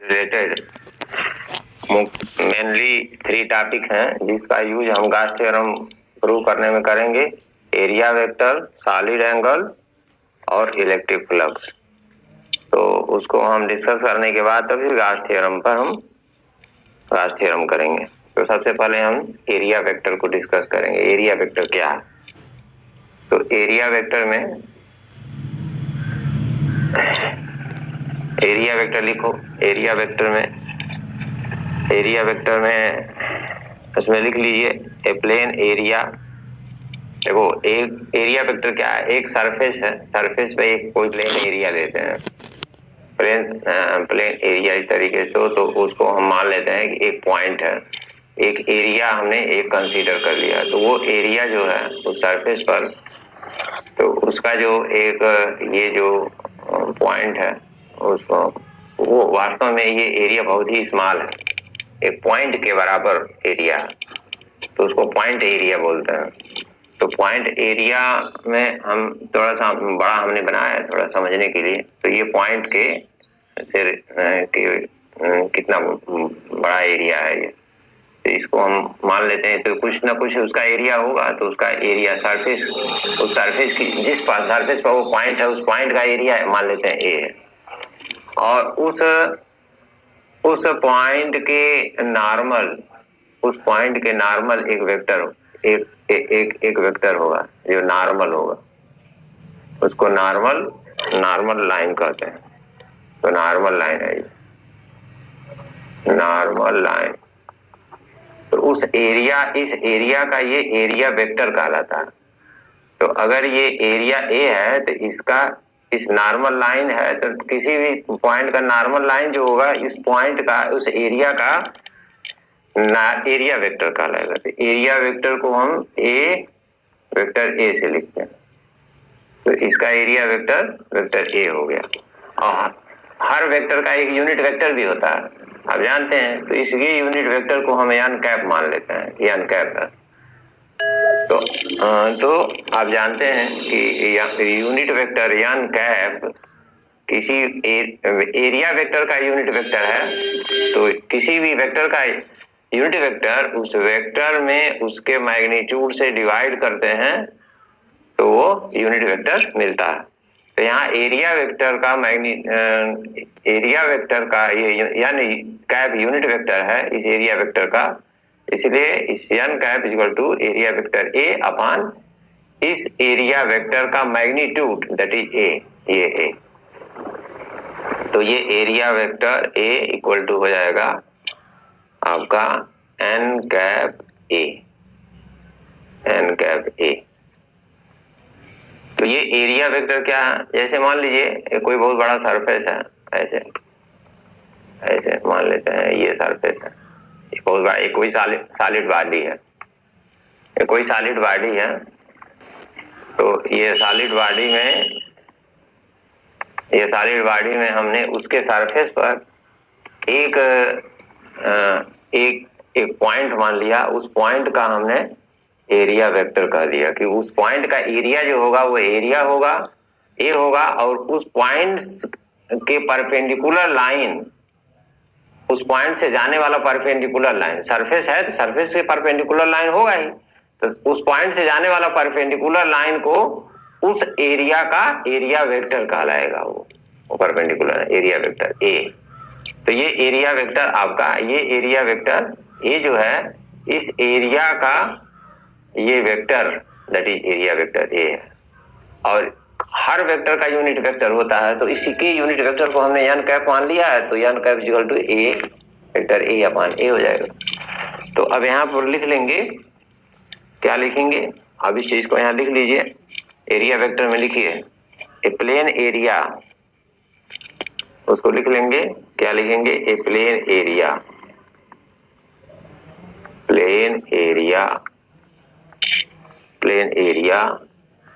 Related mainly 3 topic हैं जिसका use हम गॉस थ्योरम प्रूव करने में करेंगे। एरिया वेक्टर, सॉलिड एंगल और इलेक्ट्रिक फ्लक्स। तो उसको हम डिस्कस करने के बाद तो फिर गॉस थ्योरम पर हम गॉस थ्योरम करेंगे। तो सबसे पहले हम एरिया वेक्टर को डिस्कस करेंगे। एरिया वेक्टर क्या है? तो एरिया वेक्टर में एरिया वेक्टर लिखो। एरिया वेक्टर में उसमें लिख लीजिए ए प्लेन एरिया। देखो, एक एरिया वेक्टर क्या है? एक सरफेस है, सरफेस पे एक कोई प्लेन एरिया लेते हैं, प्लेन एरिया इस तरीके से। तो उसको हम मान लेते हैं कि एक पॉइंट है, एक एरिया हमने एक कंसीडर कर लिया। तो वो एरिया जो है उस सरफेस पर, तो उसका जो एक ये जो पॉइंट है उसको, वो वास्तव में ये एरिया बहुत ही स्मॉल है, एक पॉइंट के बराबर एरिया है, तो उसको पॉइंट एरिया बोलते हैं। तो पॉइंट एरिया में हम थोड़ा सा बड़ा हमने बनाया है थोड़ा समझने के लिए। तो ये पॉइंट के से कितना बड़ा एरिया है ये, तो इसको हम मान लेते हैं। तो कुछ ना कुछ उसका एरिया होगा, तो उसका एरिया सरफेस, उस सरफेस की जिस सरफेस पर वो पॉइंट है उस पॉइंट का एरिया मान लेते हैं ए है। और उस पॉइंट के नॉर्मल, उस पॉइंट के नॉर्मल एक वेक्टर, एक वेक्टर होगा जो नॉर्मल होगा, उसको नॉर्मल लाइन कहते हैं। तो नॉर्मल लाइन है ये, नॉर्मल लाइन। तो उस एरिया, इस एरिया का ये एरिया वेक्टर कहलाता है। तो अगर ये एरिया ए है तो इसका इस नॉर्मल लाइन है, तो किसी भी पॉइंट का नॉर्मल लाइन जो होगा इस पॉइंट का, उस एरिया का एरिया वेक्टर कहलाएगा। तो एरिया वेक्टर को हम वेक्टर ए से लिखते हैं। तो इसका एरिया वेक्टर ए हो गया। और हर वेक्टर का एक यूनिट वेक्टर भी होता है, आप जानते हैं। तो इसके यूनिट वेक्टर को हम एन कैप मान लेते हैं, एन कैप है। तो आप जानते हैं कि यूनिट वेक्टर एन कैप किसी एरिया वेक्टर का यूनिट वेक्टर है। तो किसी भी वेक्टर का यूनिट वेक्टर उस वेक्टर में उसके मैग्नीट्यूड से डिवाइड करते हैं तो वो यूनिट वेक्टर मिलता है। तो यहाँ एरिया वेक्टर का ये यानी कैप यूनिट वेक्टर है इस एरिया वेक्टर का, इसलिए इस N cap equal to area vector A upon इस एरिया वेक्टर का मैग्नीट्यूड दैट इज ए, ये ए। तो ये area vector A equal to हो जाएगा आपका N cap A, N cap A. तो ये एरिया वेक्टर क्या है? जैसे मान लीजिए कोई बहुत बड़ा सरफेस है, ऐसे ऐसे मान लेते हैं ये सरफेस है, ये बहुत बड़ा, एक कोई सॉलिड बॉडी है, ये कोई सॉलिड बॉडी है। तो ये सॉलिड बॉडी में हमने उसके सरफेस पर एक पॉइंट मान लिया, उस पॉइंट का हमने एरिया वेक्टर कह दिया कि उस पॉइंट का एरिया जो होगा वो एरिया होगा, ए होगा। और उस पॉइंट के परपेंडिकुलर लाइन, उस पॉइंट से जाने वाला परपेंडिकुलर लाइन, सरफेस है तो सरफेस से परपेंडिकुलर लाइन होगा ही, तो उस पॉइंट से जाने वाला परपेंडिकुलर लाइन को उस एरिया का एरिया वेक्टर कहलाएगा। वो परपेंडिकुलर एरिया वेक्टर ए। तो ये एरिया वेक्टर आपका, ये एरिया वेक्टर ए जो है इस एरिया का ये vector that is area vector ए है। और हर वेक्टर का यूनिट वेक्टर होता है, तो इसी के यूनिट वेक्टर को हमने एन कैप मान लिया है। तो n cap equal to A vector A upon A हो जाएगा। तो अब यहाँ पर लिख लेंगे, क्या लिखेंगे? अब इस चीज को यहाँ लिख लीजिए, एरिया वेक्टर में लिखिए ए प्लेन एरिया, उसको लिख लेंगे, क्या लिखेंगे? A plane area, plane area, plane area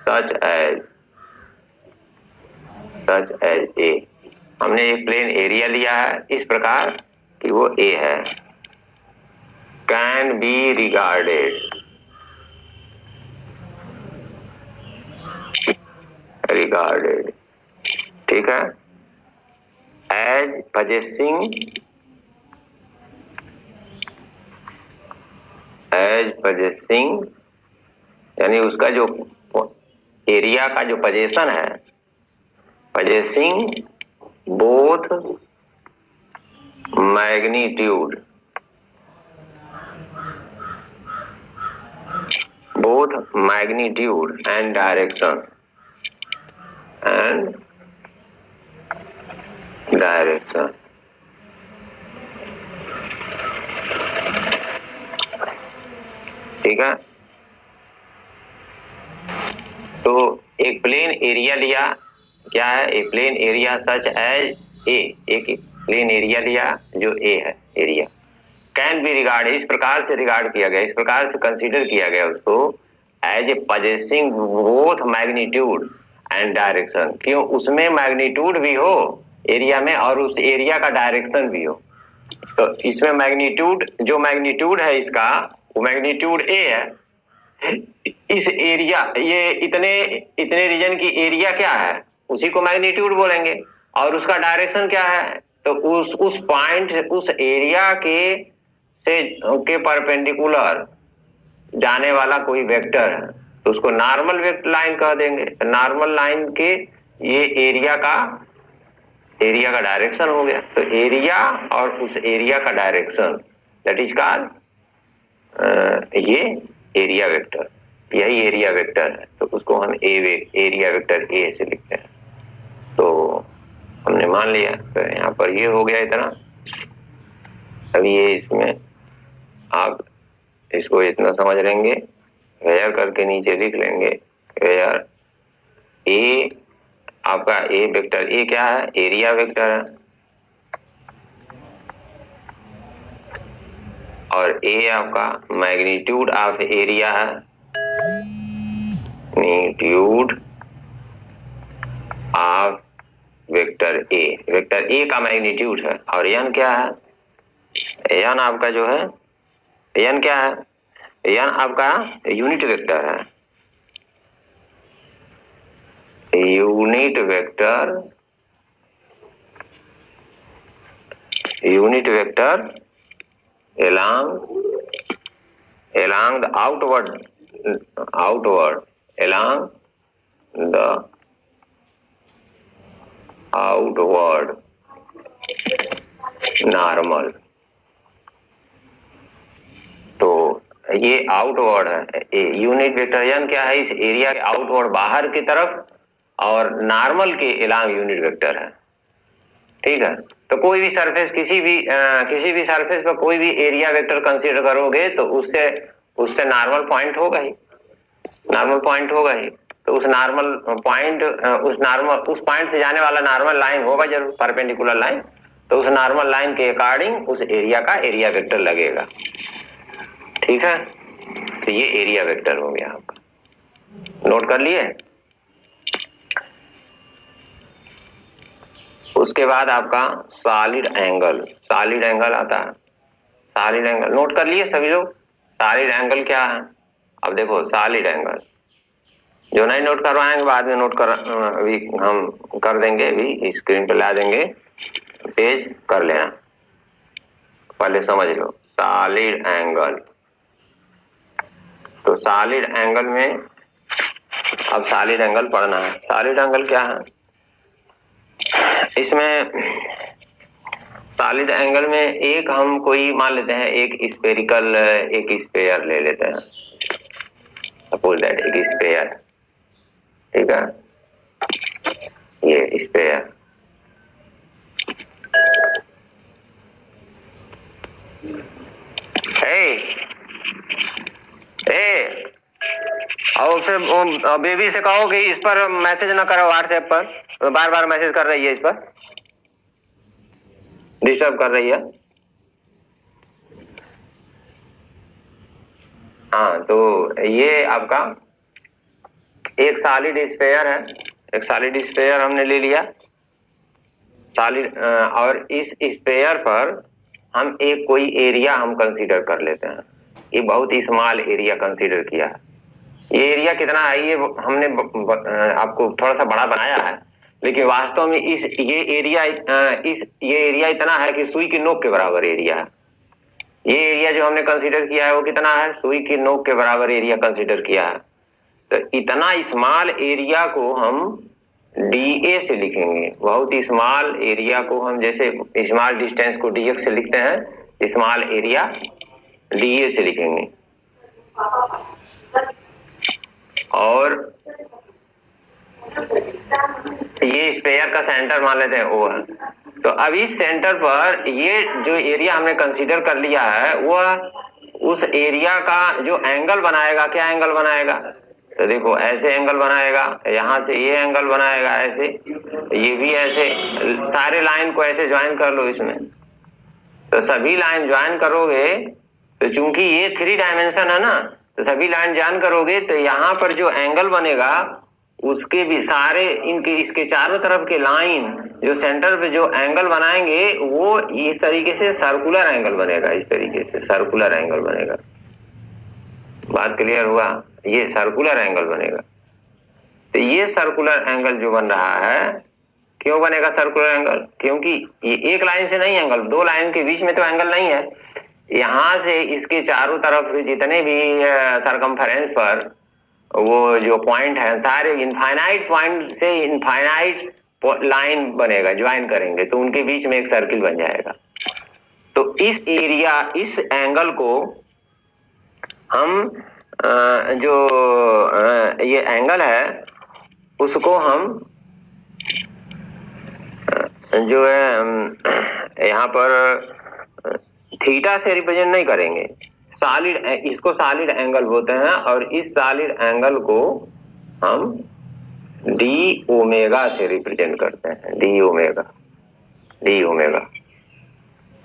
such as A. हमने एक प्लेन एरिया लिया है इस प्रकार कि वो ए है। कैन बी रिगार्डेड ठीक है। एज पजेसिंग यानी उसका जो एरिया का जो पजेशन है, possessing both magnitude and direction ठीक है। तो एक प्लेन एरिया लिया, क्या है, a plane area such as A, एक प्लेन एरिया लिया जो ए है एरिया, कैन बी रिगार्ड, इस प्रकार से रिगार्ड किया गया, इस प्रकार से कंसीडर किया गया उसको as a possessing both magnitude and direction, क्यों, उसमें मैग्नीट्यूड भी हो एरिया में और उस एरिया का डायरेक्शन भी हो। तो इसमें मैग्नीट्यूड, जो मैग्नीट्यूड है इसका वो मैग्नीट्यूड ए है, इस एरिया, ये इतने रीजन की एरिया क्या है उसी को मैग्नीट्यूड बोलेंगे, और उसका डायरेक्शन क्या है, तो उस पॉइंट, उस एरिया के परपेंडिकुलर जाने वाला कोई वेक्टर है तो उसको नॉर्मल वेक्टर लाइन कह देंगे। नॉर्मल लाइन के ये एरिया का डायरेक्शन हो गया, तो एरिया और उस एरिया का डायरेक्शन दैट इज कॉल्ड ये एरिया वेक्टर, यही एरिया वेक्टर है, तो उसको हम एरिया वेक्टर ए से लिखते हैं। तो हमने मान लिया, तो यहाँ पर ये हो गया इतना। अब ये इसमें आप इसको इतना समझ लेंगे, वेयर करके नीचे लिख लेंगे, वेयर ए, आपका ए वेक्टर, ए क्या है, एरिया वेक्टर है, और ए आपका मैग्नीट्यूड ऑफ एरिया है, magnitude of vector A, vector ए का मैग्नीट्यूड है, और एन क्या है, एन आपका जो है, एन क्या है, एन आपका यूनिट वेक्टर है, unit vector along the outward normal. तो ये आउटवर्ड है, यूनिट वेक्टर एन क्या है, इस एरिया के आउटवर्ड बाहर की तरफ, और नॉर्मल के अलोंग यूनिट वेक्टर है, ठीक है। तो कोई भी सरफेस, किसी भी सरफेस पर कोई भी एरिया वेक्टर कंसीडर करोगे तो उससे नॉर्मल पॉइंट होगा ही, तो उस नॉर्मल पॉइंट, उस पॉइंट से जाने वाला नॉर्मल लाइन होगा जरूर, परपेंडिकुलर लाइन, तो उस नॉर्मल लाइन के अकॉर्डिंग उस एरिया का एरिया वेक्टर लगेगा, ठीक है। तो ये एरिया वेक्टर हो गया आपका, नोट कर लिए। उसके बाद आपका सॉलिड एंगल आता है, सॉलिड एंगल नोट कर लिए सभी लोग। सॉलिड एंगल क्या है, अब देखो सॉलिड एंगल, जो नहीं नोट करवाएंगे बाद में नोट कर, अभी हम कर देंगे, अभी स्क्रीन पे ला देंगे, पेज कर लेना, पहले समझ लो सॉलिड एंगल। तो सॉलिड एंगल में अब सॉलिड एंगल पढ़ना है। सॉलिड एंगल क्या है, इसमें सॉलिड एंगल में एक हम कोई मान लेते हैं, एक स्फेरिकल, एक स्फेयर ले लेते हैं, सपोज दैट एक स्फेयर, ठीक है, ये स्फेयर, और उसे बेबी से कहो कि इस पर मैसेज ना करो, व्हाट्सएप पर बार बार मैसेज कर रही है, इस पर डिस्टर्ब कर रही है। हाँ, तो ये आपका एक सॉलिड स्फेयर है, एक सॉलिड स्फेयर हमने ले लिया सॉलिड, और इस स्फेयर पर हम एक कोई एरिया हम कंसीडर कर लेते हैं, ये बहुत ही स्मॉल एरिया कंसीडर किया है। ये एरिया कितना है, ये हमने आपको थोड़ा सा बड़ा बनाया है, लेकिन वास्तव में ये एरिया इतना है कि सुई की नोक के बराबर एरिया है। ये एरिया जो हमने कंसीडर किया है वो कितना है, सुई की नोक के बराबर एरिया कंसीडर किया है। तो इतना स्मॉल एरिया को हम डीए से लिखेंगे। बहुत ही स्मॉल एरिया को हम जैसे स्मॉल डिस्टेंस को डीएक्स से लिखते हैं, स्मॉल एरिया डीए से लिखेंगे। और ये स्पेयर का सेंटर मान लेते हैं ओ है। तो अब इस सेंटर पर ये जो एरिया हमने कंसीडर कर लिया है वह उस एरिया का जो एंगल बनाएगा, क्या एंगल बनाएगा, तो देखो ऐसे एंगल बनाएगा, यहां से ये एंगल बनाएगा ऐसे, ये भी ऐसे, सारे लाइन को ऐसे ज्वाइन कर लो इसमें। तो सभी लाइन ज्वाइन करोगे तो चूंकि ये 3 डायमेंशन है ना, तो सभी लाइन ज्वाइन करोगे तो यहाँ पर जो एंगल बनेगा उसके भी सारे इनके इसके चारों तरफ के लाइन जो सेंटर पे जो एंगल बनाएंगे वो इस तरीके से सर्कुलर एंगल बनेगा, इस तरीके से सर्कुलर एंगल बनेगा। बात क्लियर हुआ? ये सर्कुलर एंगल बनेगा। तो ये सर्कुलर एंगल जो बन रहा है, क्यों बनेगा सर्कुलर एंगल? क्योंकि ये एक लाइन से नहीं एंगल, 2 लाइन के बीच में तो एंगल नहीं है। यहां से इसके चारों तरफ जितने भी सरकमफेरेंस पर वो जो पॉइंट है, सारे इनफाइनाइट पॉइंट से इनफाइनाइट लाइन बनेगा, ज्वाइन करेंगे तो उनके बीच में एक सर्किल बन जाएगा। तो इस एरिया, इस एंगल को हम जो ये एंगल है उसको हम जो है यहाँ पर थीटा से रिप्रेजेंट नहीं करेंगे, सॉलिड, इसको सॉलिड एंगल बोलते हैं। और इस सॉलिड एंगल को हम डी ओमेगा से रिप्रेजेंट करते हैं, D omega, D omega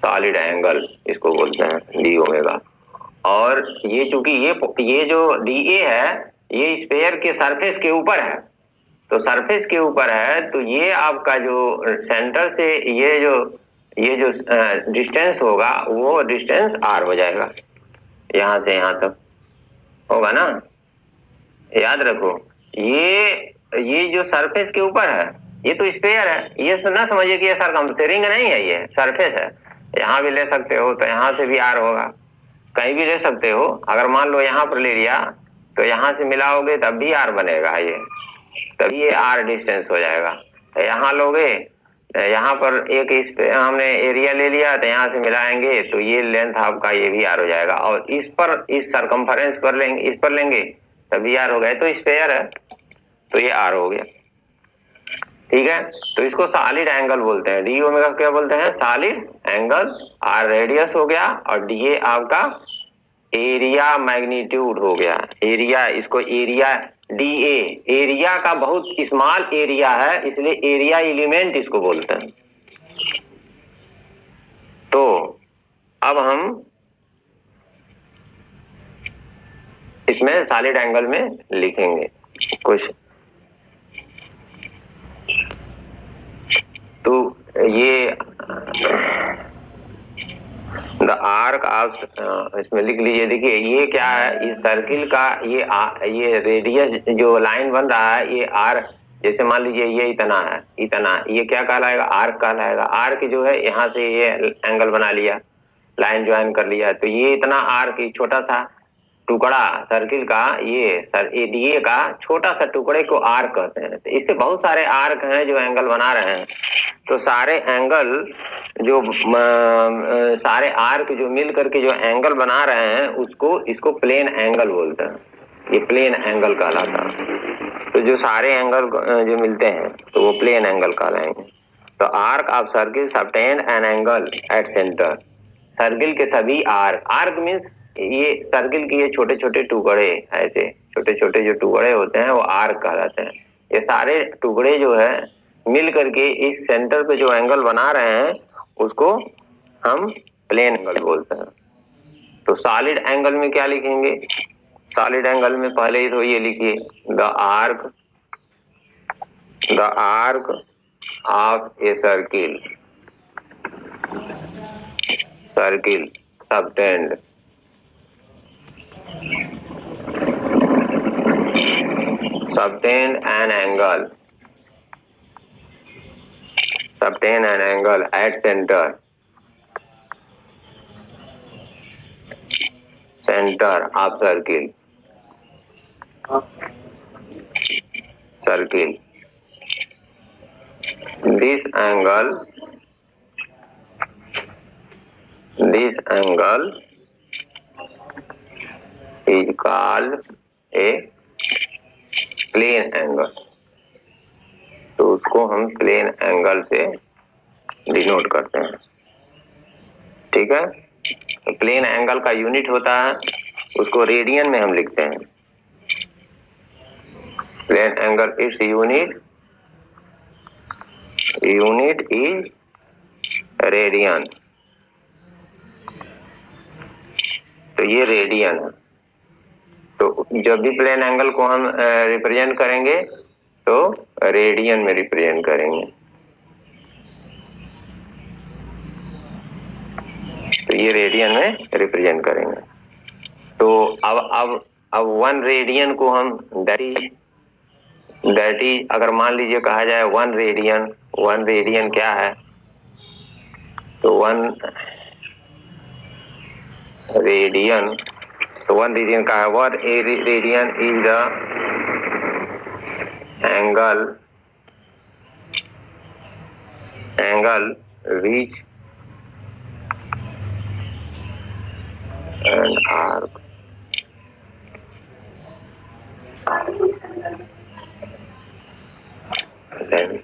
solid angle इसको बोलते हैं, डी ओमेगा। और ये चूंकि ये जो डी ए है ये स्फीयर के सरफेस के ऊपर है, तो सरफेस के ऊपर है तो ये आपका जो सेंटर से ये जो डिस्टेंस होगा वो डिस्टेंस आर हो जाएगा, यहां से यहां तक होगा ना। याद रखो ये जो सरफेस के ऊपर है ये तो स्फीयर है, ये ना समझिए कि ये सरकमफेरेंस रिंग नहीं है, ये सरफेस है। यहाँ भी ले सकते हो तो यहाँ से भी आर होगा, कहीं भी ले सकते हो। अगर मान लो यहाँ पर ले लिया तो यहाँ से मिलाओगे तब भी आर बनेगा, ये तभी ये आर डिस्टेंस हो जाएगा। यहाँ लोगे, यहाँ पर एक इस पे हमने एरिया ले लिया तो यहाँ से मिलाएंगे तो ये लेंथ आपका ये भी आर हो जाएगा। और इस पर इस सरकमफेरेंस पर लेंगे, इस पर लेंगे तभी आर हो गया, तो स्फीयर है तो ये आर हो गया। ठीक है, तो इसको सॉलिड एंगल बोलते हैं, डी ओमेगा क्या बोलते हैं, सॉलिड एंगल। आर रेडियस हो गया और डी ए आपका एरिया मैग्नीट्यूड हो गया, एरिया, इसको एरिया डी ए, एरिया का बहुत स्मॉल एरिया है इसलिए एरिया एलिमेंट इसको बोलते हैं। तो अब हम इसमें सॉलिड एंगल में लिखेंगे कुछ। तो ये द आर्क ऑफ, इसमें लिख लीजिए। देखिए ये क्या है, इस सर्किल का ये रेडियस जो लाइन बन रहा है ये आर, जैसे मान लीजिए ये इतना है, इतना, ये क्या कहलाएगा, आर्क कहलाएगा। आर्क जो है यहाँ से ये एंगल बना लिया, लाइन ज्वाइन कर लिया, तो ये इतना आर्क, छोटा सा टुकड़ा सर्किल का, ये डीए का छोटा सा टुकड़े को आर्क कहते हैं। तो इससे बहुत सारे आर्क हैं जो एंगल बना रहे हैं। तो सारे एंगल जो सारे आर्क जो मिल करके जो एंगल बना रहे हैं इसको प्लेन एंगल बोलते हैं, ये प्लेन एंगल कहलाता है। तो जो सारे एंगल जो मिलते हैं तो वो प्लेन एंगल कहलाएंगे। तो arc of circle subtend an angle at centre, circle के सभी आर्क मीन्स ये सर्किल के ये छोटे छोटे टुकड़े, ऐसे छोटे छोटे जो टुकड़े होते हैं वो आर्क कहलाते हैं। ये सारे टुकड़े जो है मिल करके इस सेंटर पे जो एंगल बना रहे हैं उसको हम प्लेन एंगल बोलते हैं। तो सॉलिड एंगल में क्या लिखेंगे, सॉलिड एंगल में पहले ही तो ये लिखिए, the arc of a circle subtended an angle subtend an angle at centre of circle this angle is called a plane angle। तो उसको हम प्लेन एंगल से डिनोट करते हैं। ठीक है, तो प्लेन एंगल का यूनिट होता है, उसको रेडियन में हम लिखते हैं। Plane angle its unit is radian. तो ये रेडियन है। तो जब भी प्लेन एंगल को हम रिप्रेजेंट करेंगे तो रेडियन में रिप्रेजेंट करेंगे। तो ये रेडियन में रिप्रेजेंट करेंगे। तो अब 1 रेडियन को हम दैट इज अगर मान लीजिए कहा जाए 1 रेडियन क्या है, तो 1 रेडियन का है, what A radian is the angle which an arc length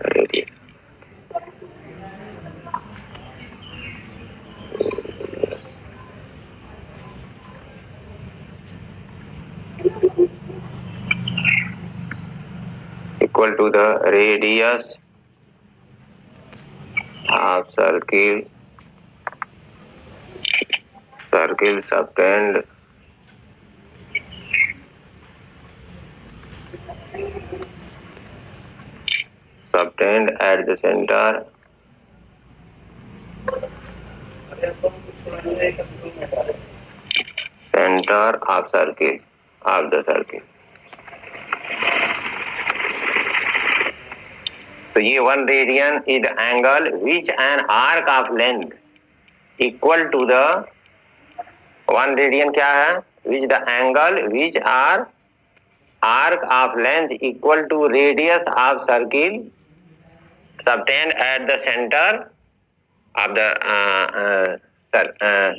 radius। equal to the radius of circle subtend at the center of the circle। तो ये 1 radian is the angle which an arc of length equal to the 1 radian क्या है, which the angle which arc of length equal to radius of circle subtend at the centre of the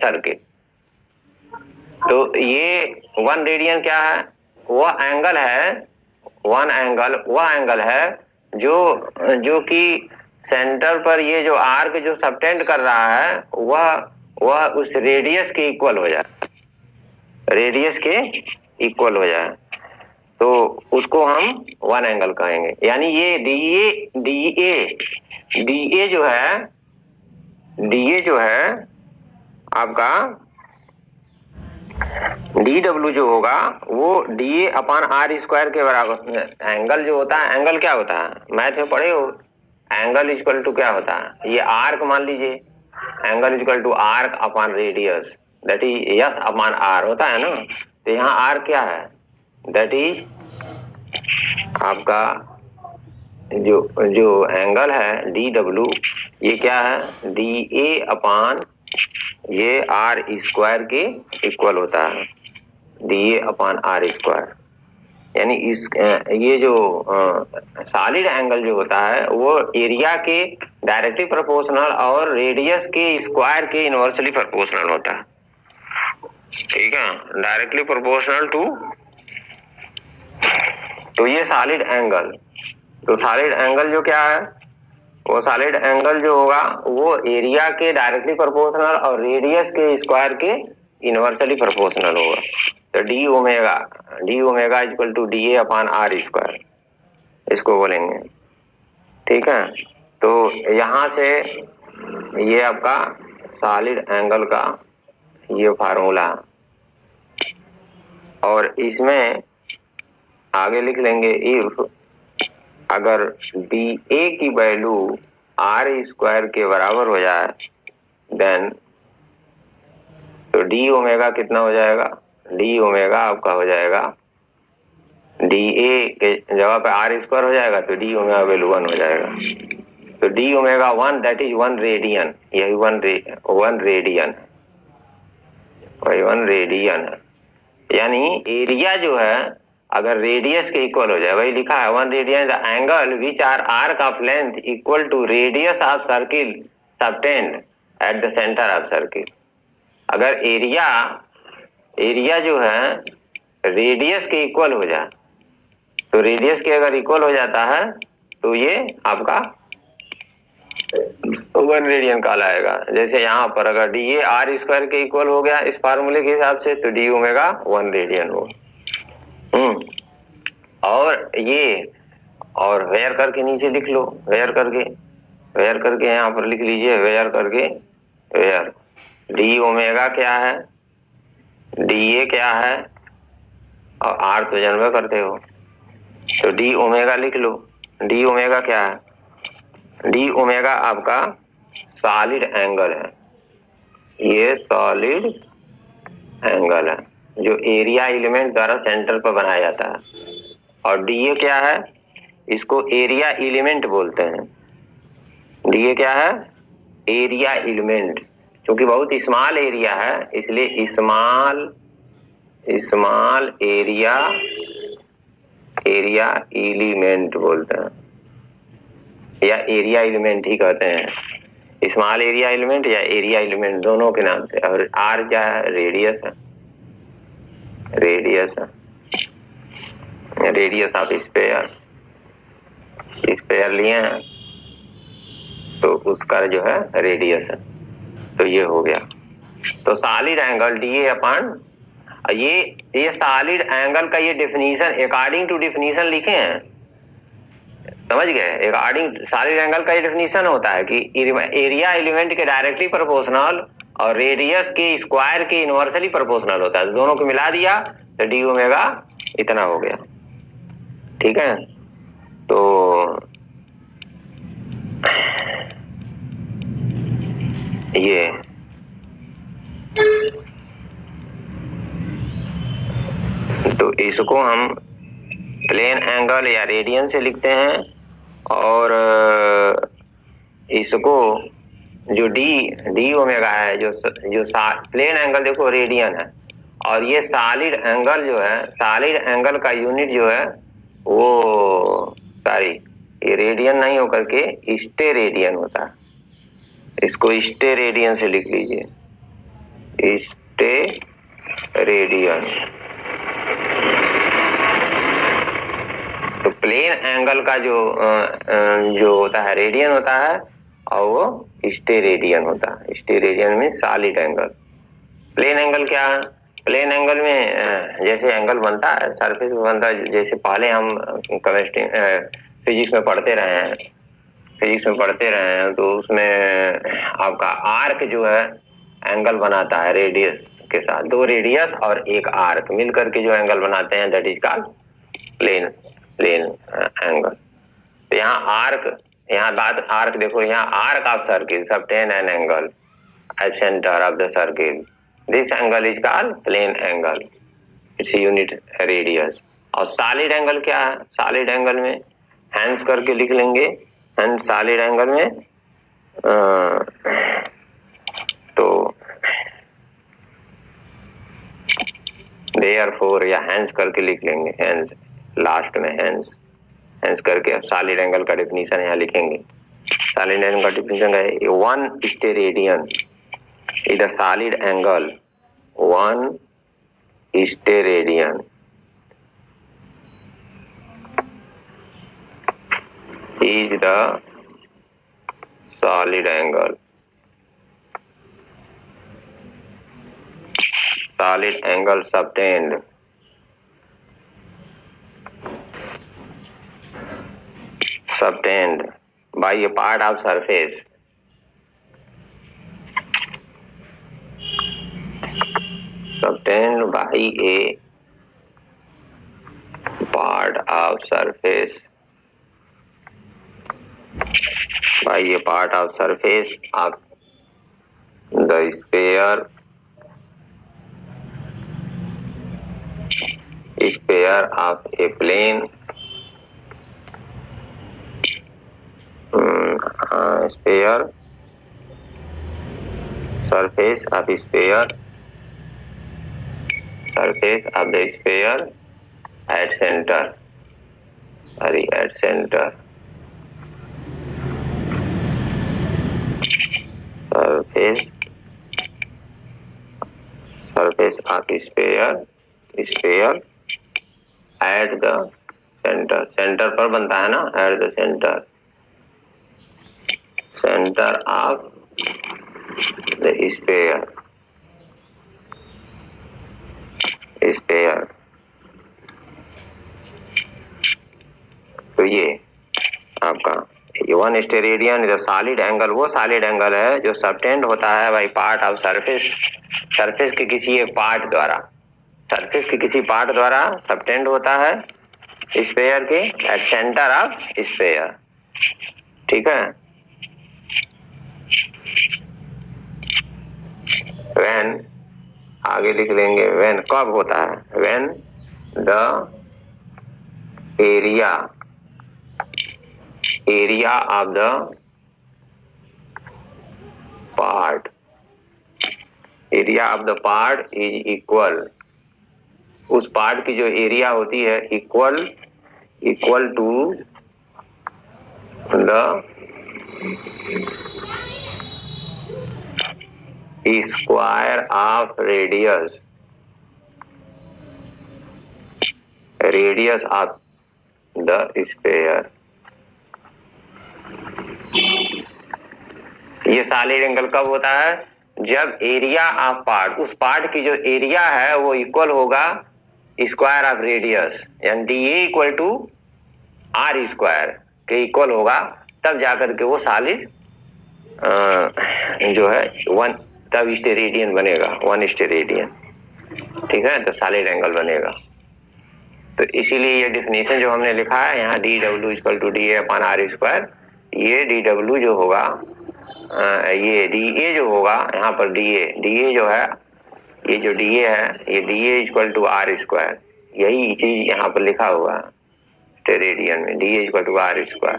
circle. तो ये 1 radian क्या है, वो angle है जो कि सेंटर पर ये जो आर्क जो सबटेंड कर रहा है वह उस रेडियस के इक्वल हो जाए, तो उसको हम 1 एंगल कहेंगे। यानी ये DA जो है आपका DW जो होगा वो DA अपॉन R स्क्वायर के बराबर। एंगल जो होता है, एंगल क्या होता है, मैथ में पढ़े हो, एंगल इक्वल टू क्या होता है, ये आर्क मान लीजिए, angle equal to arc upon radius that is S upon R होता है ना। तो यहाँ R क्या है, दैट इज आपका जो एंगल है DW, ये क्या है, DA अपॉन ये R स्क्वायर के इक्वल होता है, DA अपॉन R स्क्वायर। यानी ये जो सॉलिड एंगल जो होता है वो एरिया के डायरेक्टली प्रोपोर्शनल और रेडियस के स्क्वायर के इनवर्सली प्रोपोर्शनल होता है। ठीक है, डायरेक्टली प्रोपोर्शनल टू ये सॉलिड एंगल। तो सॉलिड एंगल जो क्या है, वो सॉलिड एंगल जो होगा वो एरिया के डायरेक्टली प्रोपोर्शनल और रेडियस के स्क्वायर के इनवर्सली प्रोपोर्शनल होगा। तो D omega equal to DA upon R square इसको बोलेंगे। ठीक है, तो यहाँ से ये आपका सॉलिड एंगल का ये फार्मूला, और इसमें आगे लिख लेंगे इफ अगर DA की वैल्यू R स्क्वायर के बराबर हो जाए देन तो D ओमेगा कितना हो जाएगा, डी ओमेगा आपका हो जाएगा, डी ए के जगह पे आर स्क्वायर हो जाएगा तो डी ओमेगा वैल्यू 1 हो जाएगा। तो D omega 1 that is 1 radian, यही 1 रेडियन है, वही 1 रेडियन है। यानी एरिया जो है अगर रेडियस के इक्वल हो जाए, वही लिखा है 1 radian the angle which R arc of length equal to radius of circle subtend at the centre of circle. अगर एरिया जो है रेडियस के इक्वल हो जाए, तो रेडियस के अगर इक्वल हो जाता है तो ये आपका 1 रेडियन कहलाएगा। जैसे यहाँ पर अगर डी ए आर स्क्वायर के इक्वल हो गया इस फार्मूले के हिसाब से, तो डी ओमेगा 1 रेडियन हो। और ये और वेयर करके नीचे लिख लो, वेयर करके यहाँ पर लिख लीजिए, वेयर करके वेयर डी ओमेगा क्या है, डी ए क्या है, और आर तो जानवे करते हो, तो डी ओमेगा लिख लो। डी ओमेगा क्या है, डी ओमेगा आपका सॉलिड एंगल है, ये सॉलिड एंगल है जो एरिया एलिमेंट द्वारा सेंटर पर बनाया जाता है। और डी ए क्या है, इसको एरिया एलिमेंट बोलते हैं। डी ए क्या है, एरिया एलिमेंट, क्योंकि बहुत स्मॉल एरिया है इसलिए स्मॉल एरिया एलिमेंट बोलते हैं, या एरिया एलिमेंट ही कहते हैं, स्मॉल एरिया एलिमेंट या एरिया एलिमेंट दोनों के नाम से। और आर क्या है, रेडियस है, रेडियस ऑफ स्फीयर लिए हैं तो उसका जो है रेडियस है। तो ये हो गया। तो solid angle D A upon ये सॉलिड एंगल का ये डेफिनेशन अकॉर्डिंग टू डेफिनेशन लिखे हैं, समझ गए। अकॉर्डिंग सॉलिड एंगल का ये डेफिनेशन होता है कि एरिया एलिमेंट के डायरेक्टली प्रोपोर्शनल और रेडियस के स्क्वायर के इनवर्सली प्रोपोर्शनल होता है। दोनों को मिला दिया तो डी ओमेगा इतना हो गया, ठीक है। तो ये तो इसको हम प्लेन एंगल या रेडियन से लिखते हैं, और इसको जो डी ओमेगा है जो प्लेन एंगल देखो रेडियन है, और ये सॉलिड एंगल जो है, सॉलिड एंगल का यूनिट जो है वो ये रेडियन नहीं होकर के स्टे रेडियन होता है। इसको स्टे रेडियन से लिख लीजिए, स्टे रेडियन। तो प्लेन एंगल का जो होता है रेडियन होता है, और वो स्टे रेडियन होता है। स्टे रेडियन में सॉलिड एंगल। प्लेन एंगल क्या है, प्लेन एंगल में जैसे एंगल बनता है सरफेस में बनता है, जैसे पहले हम केमिस्ट्री फिजिक्स में पढ़ते रहे हैं, तो उसमें आपका आर्क जो है एंगल बनाता है रेडियस के साथ, 2 रेडियस और 1 आर्क मिल करके जो एंगल बनाते हैं that is called plane angle. तो यहाँ बात आर्क देखो, यहाँ arc of circle subtend an angle at centre of the circle, this angle is called plane angle, its unit radius. और सॉलिड एंगल क्या है, सॉलिड एंगल में हैंस करके लिख लेंगे, एंड सॉलिड एंगल में तो देयरफॉर या हैंस करके लिख लेंगे, हैंस लास्ट में हैंस करके सॉलिड एंगल का डेफिनेशन यहाँ लिखेंगे। सॉलिड एंगल का डेफिनेशन है 1 steradian is the solid angle, 1 steradian is the solid angle. Solid angle subtended by a part of surface subtended by a part of surface of the sphere sphere of a plane, sphere surface of sphere, surface of the sphere at center, at center, surface of sphere at the center, center पर बनता है ना, at the center of the sphere, तो ये आपका one steradian जो solid angle, वो solid angle है जो सबटेंड होता है बाई पार्ट ऑफ सरफेस के किसी एक पार्ट द्वारा, सरफेस के किसी पार्ट द्वारा सबटेंड होता है स्पेयर के एट सेंटर ऑफ स्पेयर। ठीक है, व्हेन आगे लिख लेंगे, व्हेन कब होता है, when the area of the part, area of the part is equal, उस पार्ट की जो एरिया होती है equal to the square of radius of the sphere. ये सॉलिड एंगल कब होता है, जब एरिया ऑफ पार्ट, उस पार्ट की जो एरिया है वो इक्वल होगा स्क्वायर ऑफ रेडियस, यानी D A equal to R square के इक्वल होगा, तब जाकर के वो सॉलिड जो है वन, तब स्टेरेडियन बनेगा, वन स्टेरेडियन। ठीक है, तो सॉलिड एंगल बनेगा। तो इसीलिए ये डिफिनेशन जो हमने लिखा है यहाँ D W equal to D A upon are square, ये डी डब्ल्यू जो होगा, ये डी ए जो होगा यहाँ पर, डी ए जो है, ये जो डी ए है, ये D A equal to R square, यही चीज यहाँ पर लिखा हुआ है स्टेरेडियन में, D A equal to R square.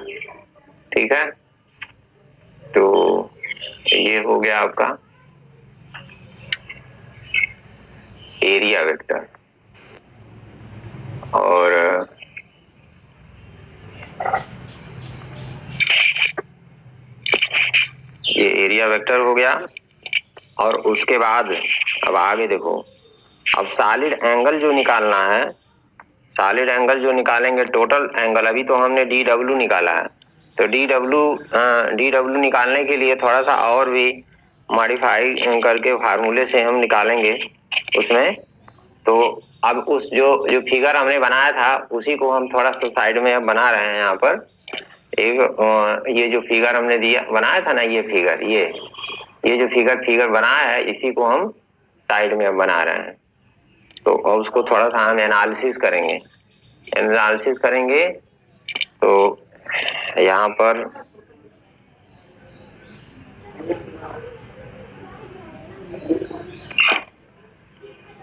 ठीक है, तो ये हो गया आपका एरिया वेक्टर। और ये एरिया वेक्टर हो गया। और उसके बाद अब आगे देखो, अब सॉलिड एंगल जो निकालना है, सॉलिड एंगल जो निकालेंगे, टोटल एंगल, अभी तो हमने डी डब्ल्यू निकाला है, तो डी डब्ल्यू निकालने के लिए थोड़ा सा और भी मॉडिफाई करके फार्मूले से हम निकालेंगे उसमें। तो अब उस जो फिगर हमने बनाया था उसी को हम थोड़ा सा साइड में अब बना रहे हैं। यहाँ पर एक ये जो फिगर हमने दिया बनाया था ना, ये फिगर, ये जो फिगर बनाया है, इसी को हम साइड में अब बना रहे हैं। तो और उसको थोड़ा सा हम एनालिसिस करेंगे। तो यहाँ पर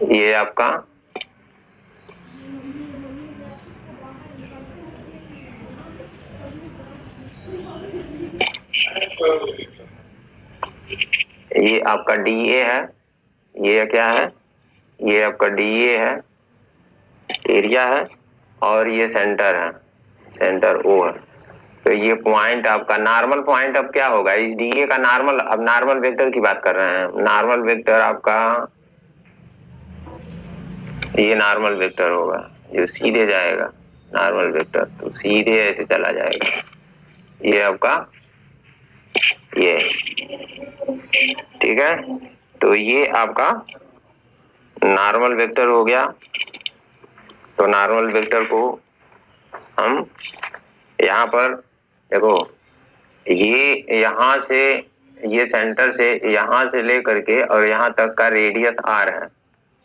ये आपका ये आपका डी ए है, ये क्या है, ये आपका डी ए है, एरिया है, और ये सेंटर है, सेंटर ओ है। तो ये पॉइंट आपका नॉर्मल पॉइंट अब क्या होगा, इस डी ए का नॉर्मल, अब नॉर्मल वेक्टर की बात कर रहे हैं। नॉर्मल वेक्टर आपका ये नॉर्मल वेक्टर होगा जो सीधे जाएगा, नॉर्मल वेक्टर तो सीधे ऐसे चला जाएगा। ये आपका ये, ठीक है, तो ये आपका नॉर्मल वेक्टर हो गया। तो नॉर्मल वेक्टर को हम यहाँ पर देखो, ये यहाँ से, ये सेंटर से यहाँ से लेकर के और यहाँ तक का रेडियस आर है,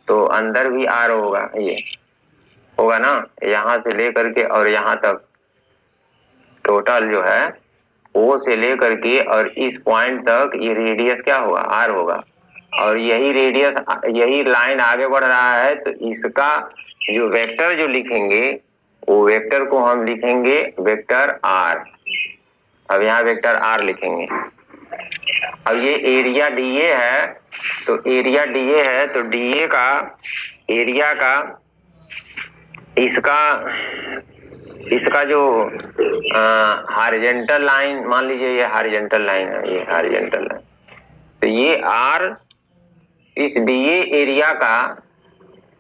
तो अंदर भी आर होगा, ये होगा ना, यहाँ से लेकर के और यहाँ तक टोटल जो है ओ से लेकर के और इस पॉइंट तक ये रेडियस क्या होगा, आर होगा। और यही रेडियस, यही लाइन आगे बढ़ रहा है, तो इसका जो वेक्टर जो लिखेंगे वो वेक्टर को हम लिखेंगे वेक्टर आर। अब यहाँ वेक्टर आर लिखेंगे। अब ये एरिया डीए है, तो एरिया डीए है तो डीए का एरिया का इसका जो हॉरिजॉन्टल लाइन, मान लीजिए ये हॉरिजॉन्टल लाइन है, ये हॉरिजॉन्टल लाइन, तो ये आर इस डीए एरिया का,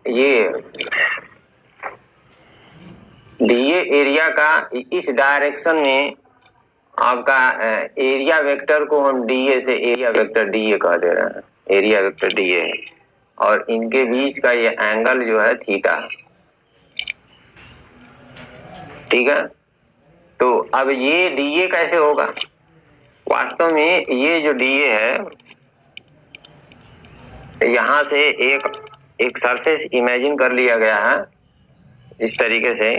ये डीए एरिया का इस डायरेक्शन में आपका एरिया वेक्टर को हम डीए से एरिया वेक्टर डीए कह दे रहे हैं, एरिया वेक्टर डीए है, और इनके बीच का ये एंगल जो है थीटा। ठीक है, तो अब ये डीए कैसे होगा? वास्तव में ये जो डीए है, यहां से एक सरफेस इमेजिन कर लिया गया है इस तरीके से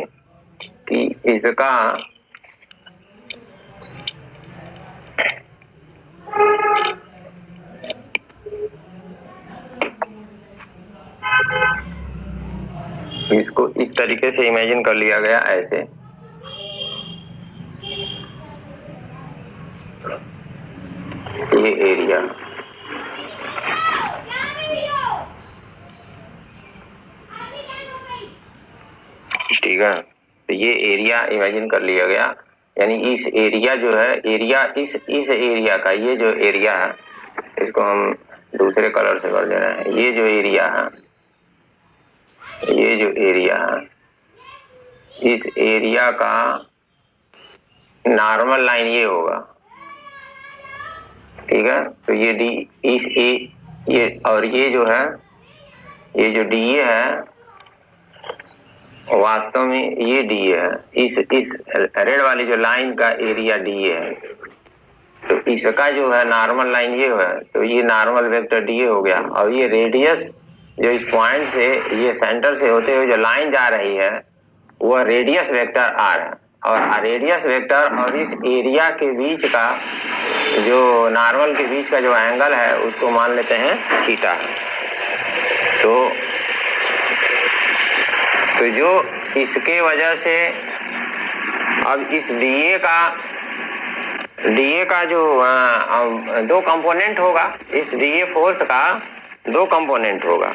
कि इसका इसको इस तरीके से इमेजिन कर लिया गया, ऐसे ये एरिया, ठीक है, तो ये एरिया इमेजिन कर लिया गया, यानी इस एरिया जो है, एरिया इस एरिया का, ये जो एरिया है इसको हम दूसरे कलर से कर दे रहे हैं, ये जो एरिया है, ये जो एरिया है, इस एरिया का नॉर्मल लाइन ये होगा। ठीक है, तो ये डी इस ये और ये जो है, ये जो डीए है वास्तव में ये डीए है, इस रेड वाली जो लाइन का एरिया डीए है, तो इसका जो है नॉर्मल लाइन ये है, तो ये नॉर्मल वेक्टर डीए हो गया। और ये रेडियस जो इस पॉइंट से, ये सेंटर से होते हुए जो लाइन जा रही है वह रेडियस वेक्टर आर है, और रेडियस वेक्टर और इस एरिया के बीच का जो नॉर्मल के बीच का जो एंगल है उसको मान लेते हैं थीटा। तो जो इसके वजह से अब इस डीए का जो दो कंपोनेंट होगा, इस डीए फोर्स का दो कंपोनेंट होगा,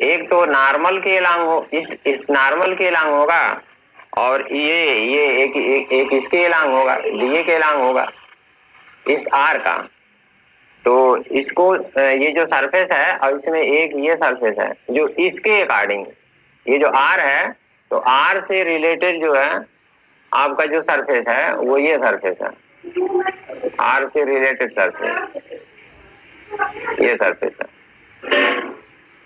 एक तो नॉर्मल के एलांग हो, इस नॉर्मल के एलांग होगा, और ये एक इसके एलांग होगा, डीए के एलांग होगा, इस आर का। तो इसको ये जो सरफेस है और इसमें एक ये सरफेस है जो इसके अकॉर्डिंग, ये जो आर है, तो आर से रिलेटेड जो है आपका जो सरफेस है वो ये सरफेस है, आर से रिलेटेड सरफेस, ये सरफेस है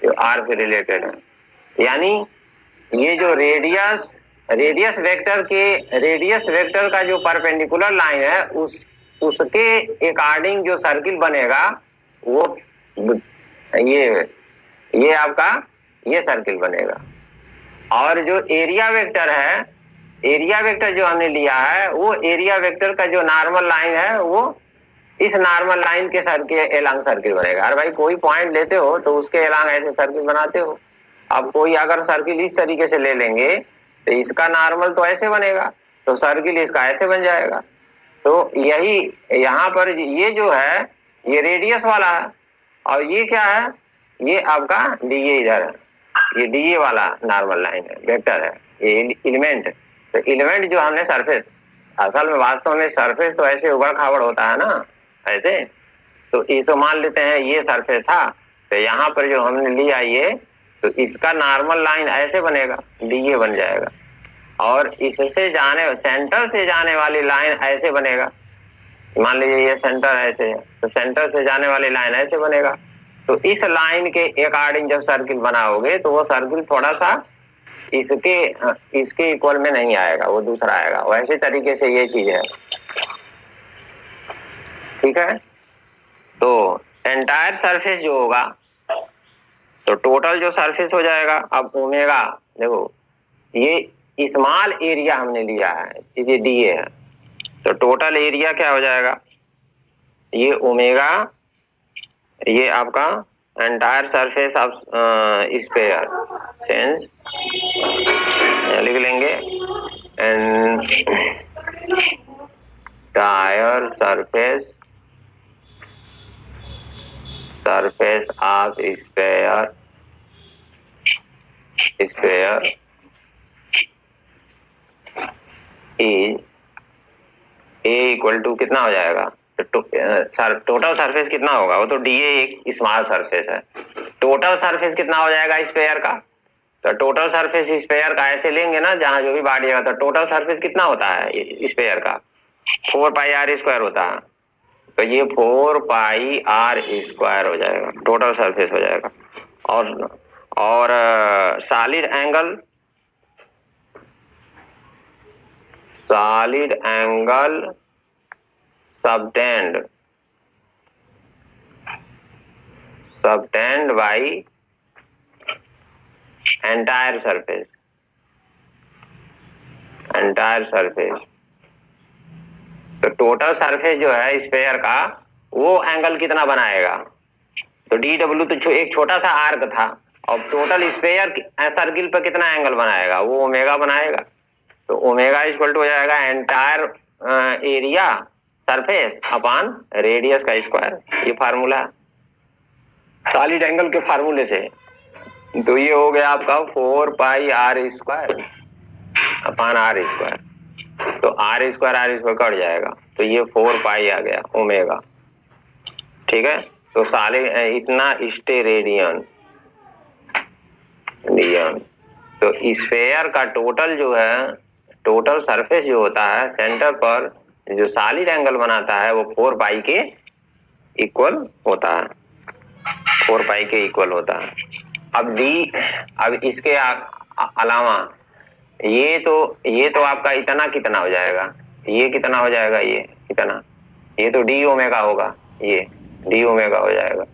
जो आर से रिलेटेड है। यानी ये जो रेडियस वेक्टर का जो परपेंडिकुलर लाइन है उसके अकॉर्डिंग जो सर्किल बनेगा वो ये आपका ये सर्किल बनेगा। और जो एरिया वेक्टर है, एरिया वेक्टर जो हमने लिया है वो एरिया वेक्टर का जो नॉर्मल लाइन है वो इस नॉर्मल लाइन के एलांग सर्किल बनेगा। अरे भाई कोई पॉइंट लेते हो तो उसके एलांग ऐसे सर्किल बनाते हो। अब कोई अगर सर्किल इस तरीके से ले लेंगे तो इसका नॉर्मल तो ऐसे बनेगा, तो सर्किल इसका ऐसे बन जाएगा। तो यही यहाँ पर ये जो है ये रेडियस वाला है, और ये क्या है, ये आपका डीए इधर है, ये डीए वाला नॉर्मल लाइन है, वेक्टर है, ये एलिमेंट। तो एलिमेंट जो हमने सरफेस, असल में वास्तव में सरफेस तो ऐसे उबड़ खाबड़ होता है ना ऐसे, तो इसको मान लेते हैं ये सरफेस था, तो यहाँ पर जो हमने लिया ये, तो इसका नॉर्मल लाइन ऐसे बनेगा, डीए बन जाएगा, और इससे जाने सेंटर से जाने वाली लाइन ऐसे बनेगा। मान लीजिए ये सेंटर ऐसे है, तो सेंटर से जाने वाली लाइन ऐसे बनेगा। तो इस लाइन के अकॉर्डिंग जब सर्किल बनाओगे तो वो सर्किल थोड़ा सा इसके इक्वल में नहीं आएगा, वो दूसरा आएगा। वैसे तरीके से ये चीज है, ठीक है। तो एंटायर सरफेस जो होगा, तो टोटल जो सरफेस हो जाएगा, अब ओमेगा देखो ये स्मॉल एरिया हमने लिया है, इसे डीए है, तो टोटल एरिया क्या हो जाएगा, ये ओमेगा, ये आपका एंटायर सरफेस ऑफ स्फीयर, सेंस लिख लेंगे entire surface of sphere is a equal to कितना हो जाएगा, टोटल सरफेस कितना होगा, वो तो डीए एक स्मॉल सरफेस है, टोटल सरफेस कितना हो जाएगा स्फीयर का, तो टोटल सरफेस स्फीयर का ऐसे लेंगे ना, जहां जो भी बांटिएगा, तो टोटल सरफेस कितना होता है स्फीयर का, 4 पाई आर स्क्वायर होता है, तो ये 4 पाई आर स्क्वायर हो जाएगा, टोटल सरफेस हो जाएगा। और solid angle subtended by entire surface, तो टोटल सरफेस जो है स्फीयर का वो एंगल कितना बनाएगा, तो डी डब्ल्यू तो एक छोटा सा आर्क था, और टोटल स्फीयर सर्किल पर कितना एंगल बनाएगा, वो ओमेगा बनाएगा, तो ओमेगा इक्वल टू हो जाएगा entire area surface upon radius का स्क्वायर, ये फार्मूला सॉलिड एंगल के फार्मूले से। तो ये हो गया आपका 4 pi r square upon are square, तो आर स्क्वायर कट जाएगा, तो ये 4 पाई आ गया ओमेगा, ठीक है। तो सॉलिड इतना स्टेरेडियन, तो स्फीयर का टोटल जो है, टोटल सरफेस जो होता है सेंटर पर जो सॉलिड एंगल बनाता है वो 4 पाई के इक्वल होता है, 4 पाई के इक्वल होता है। अब इसके अलावा ये तो आपका इतना कितना हो जाएगा, ये कितना हो जाएगा, ये कितना, ये तो डी ओमेगा होगा, ये डी ओमेगा हो जाएगा,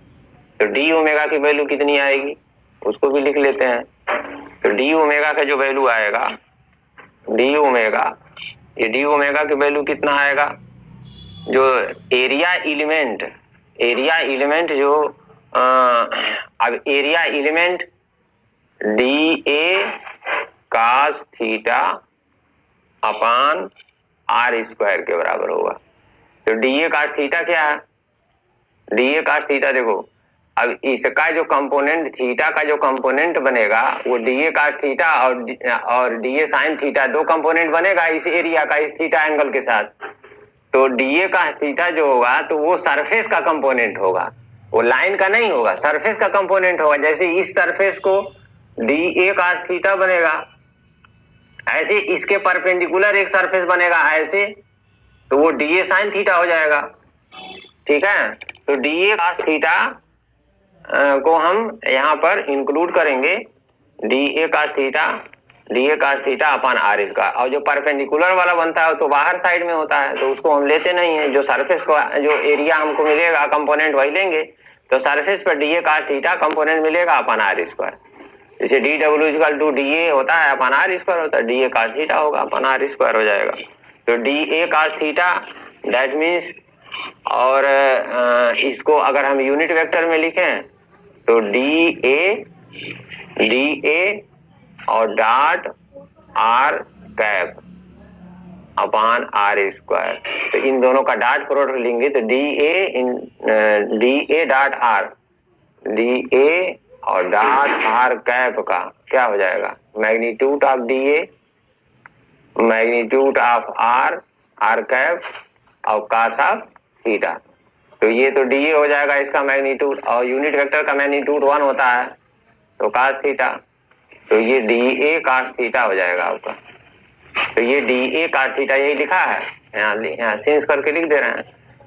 तो डी ओमेगा की वैल्यू कितनी आएगी उसको भी लिख लेते हैं। तो डी ओमेगा का जो वैल्यू आएगा, डी ओमेगा, ये डी ओमेगा की वैल्यू कितना आएगा, जो एरिया एलिमेंट जो अब area element D A cos theta upon R square के बराबर होगा। तो डी ए कास थीटा क्या है, डी ए कास थीटा देखो, अब इसका जो कंपोनेंट थीटा का जो कंपोनेंट बनेगा वो डी ए कास थीटा और डी ए साइन थीटा, दो कंपोनेंट बनेगा इस एरिया का, इस थीटा एंगल के साथ। तो डी ए कास थीटा जो होगा तो वो सरफेस का कंपोनेंट होगा, वो लाइन का नहीं होगा, सरफेस का कंपोनेंट होगा। जैसे इस सरफेस को डी ए कास थीटा बनेगा, ऐसे इसके परपेंडिकुलर एक सरफेस बनेगा ऐसे, तो वो डी ए साइन थीटा हो जाएगा, ठीक है। तो डी ए कास थीटा को हम यहाँ पर इंक्लूड करेंगे, D A cos theta upon R square, और जो परपेंडिकुलर वाला बनता है तो बाहर साइड में होता है, तो उसको हम लेते नहीं है, जो सरफेस को जो एरिया हमको मिलेगा कंपोनेंट वही लेंगे। तो सरफेस पर D A cos theta component मिलेगा अपान आर स्क्वायर, जैसे D W equal to D A होता है अपान आर स्क्वायर होता है, डी ए कास थीटा होगा अपान आर स्क्वायर हो जाएगा। तो D A cos theta that means, और इसको अगर हम यूनिट वेक्टर में लिखें तो डी ए और dot R cap upon R square, तो इन दोनों का डॉट प्रोडक्ट लेंगे तो D A dot R, D A और डॉट आर कैप का क्या हो जाएगा, magnitude of D A, magnitude of R, R cap और कास ऑफ थीटा। तो ये तो डी ए हो जाएगा इसका मैग्नीट्यूड, और यूनिट वेक्टर का मैग्नीट्यूड 1 होता है तो कास थीटा, तो ये डी ए कास थीटा हो जाएगा आपका। तो ये डी ए कास थीटा यही लिखा है, यहाँ सिंस करके लिख दे रहे हैं।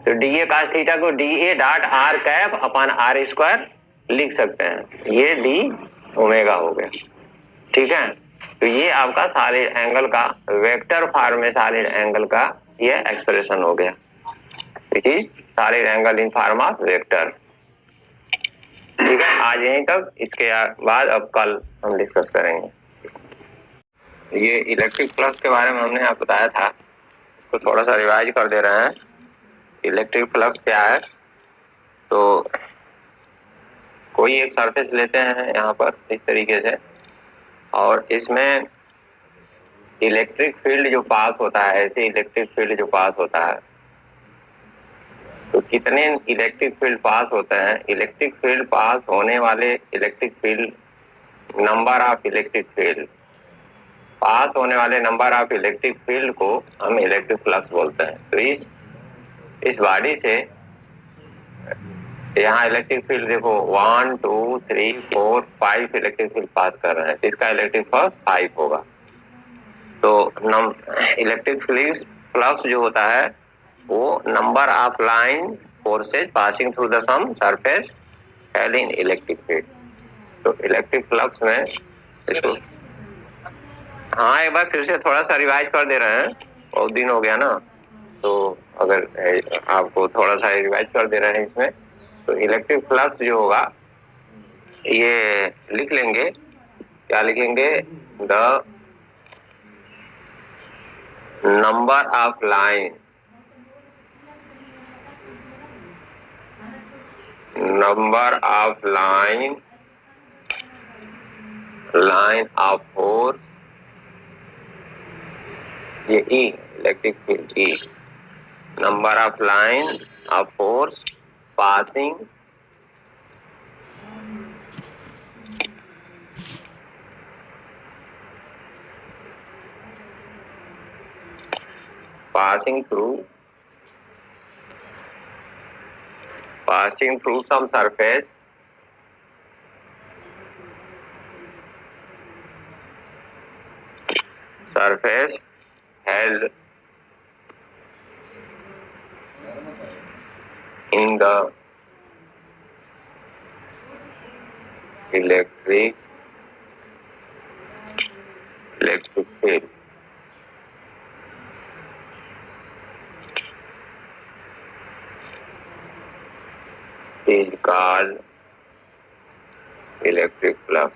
तो डी ए कास थीटा को D A dot R cap upon R square लिख सकते हैं, ये डी ओमेगा हो गया, ठीक है। तो ये आपका सॉलिड एंगल का वेक्टर फॉर्म में सॉलिड एंगल का ये एक्सप्रेशन हो गया, which is solid angle in form of vector, ठीक है। आज यहीं तक, इसके बाद अब कल हम डिस्कस करेंगे। ये इलेक्ट्रिक फ्लक्स के बारे में हमने आपको बताया था, तो थोड़ा सा रिवाइज कर दे रहे हैं। इलेक्ट्रिक फ्लक्स क्या है, तो कोई एक सरफेस लेते हैं यहाँ पर इस तरीके से, और इसमें इलेक्ट्रिक फील्ड जो पास होता है, ऐसे इलेक्ट्रिक फील्ड जो पास होता है, तो कितने इलेक्ट्रिक फील्ड पास होते हैं? इलेक्ट्रिक फील्ड पास होने वाले electric field, number of electric field pass होने वाले नंबर ऑफ इलेक्ट्रिक फील्ड को हम इलेक्ट्रिक फ्लक्स बोलते हैं। तो इस बॉडी से यहाँ इलेक्ट्रिक फील्ड देखो 1 2 3 4 5 इलेक्ट्रिक फील्ड पास कर रहे हैं, इसका इलेक्ट्रिक फ्लक्स 5 होगा। तो इलेक्ट्रिक फ्लक्स जो होता है वो number of line forces passing through the some surface held in electric field. तो इलेक्ट्रिक फ्लक्स में इसको हाँ एक बार फिर से थोड़ा सा रिवाइज कर दे रहे हैं, बहुत दिन हो गया ना, तो अगर आपको थोड़ा सा रिवाइज कर दे रहे हैं इसमें, तो इलेक्ट्रिक फ्लक्स जो होगा ये लिख लेंगे, क्या लिखेंगे? The number of line of force, ये E electric field E, number of line of force passing through some surface held in the electric field is called electric flux।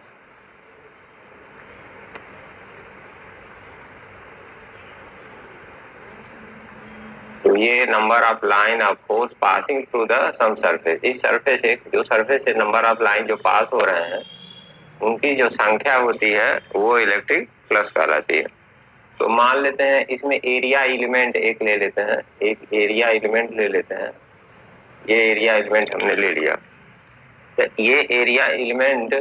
तो ये number of line of force passing through the some surface, इस surface से जो surface से number of line जो पास हो रहे हैं उनकी जो संख्या होती है वो इलेक्ट्रिक फ्लक्स कहलाती है। तो मान लेते हैं इसमें एरिया एलिमेंट एक ले लेते हैं, एक एरिया एलिमेंट ले लेते हैं, ये एरिया एलिमेंट हमने ले लिया। तो ये एरिया एलिमेंट,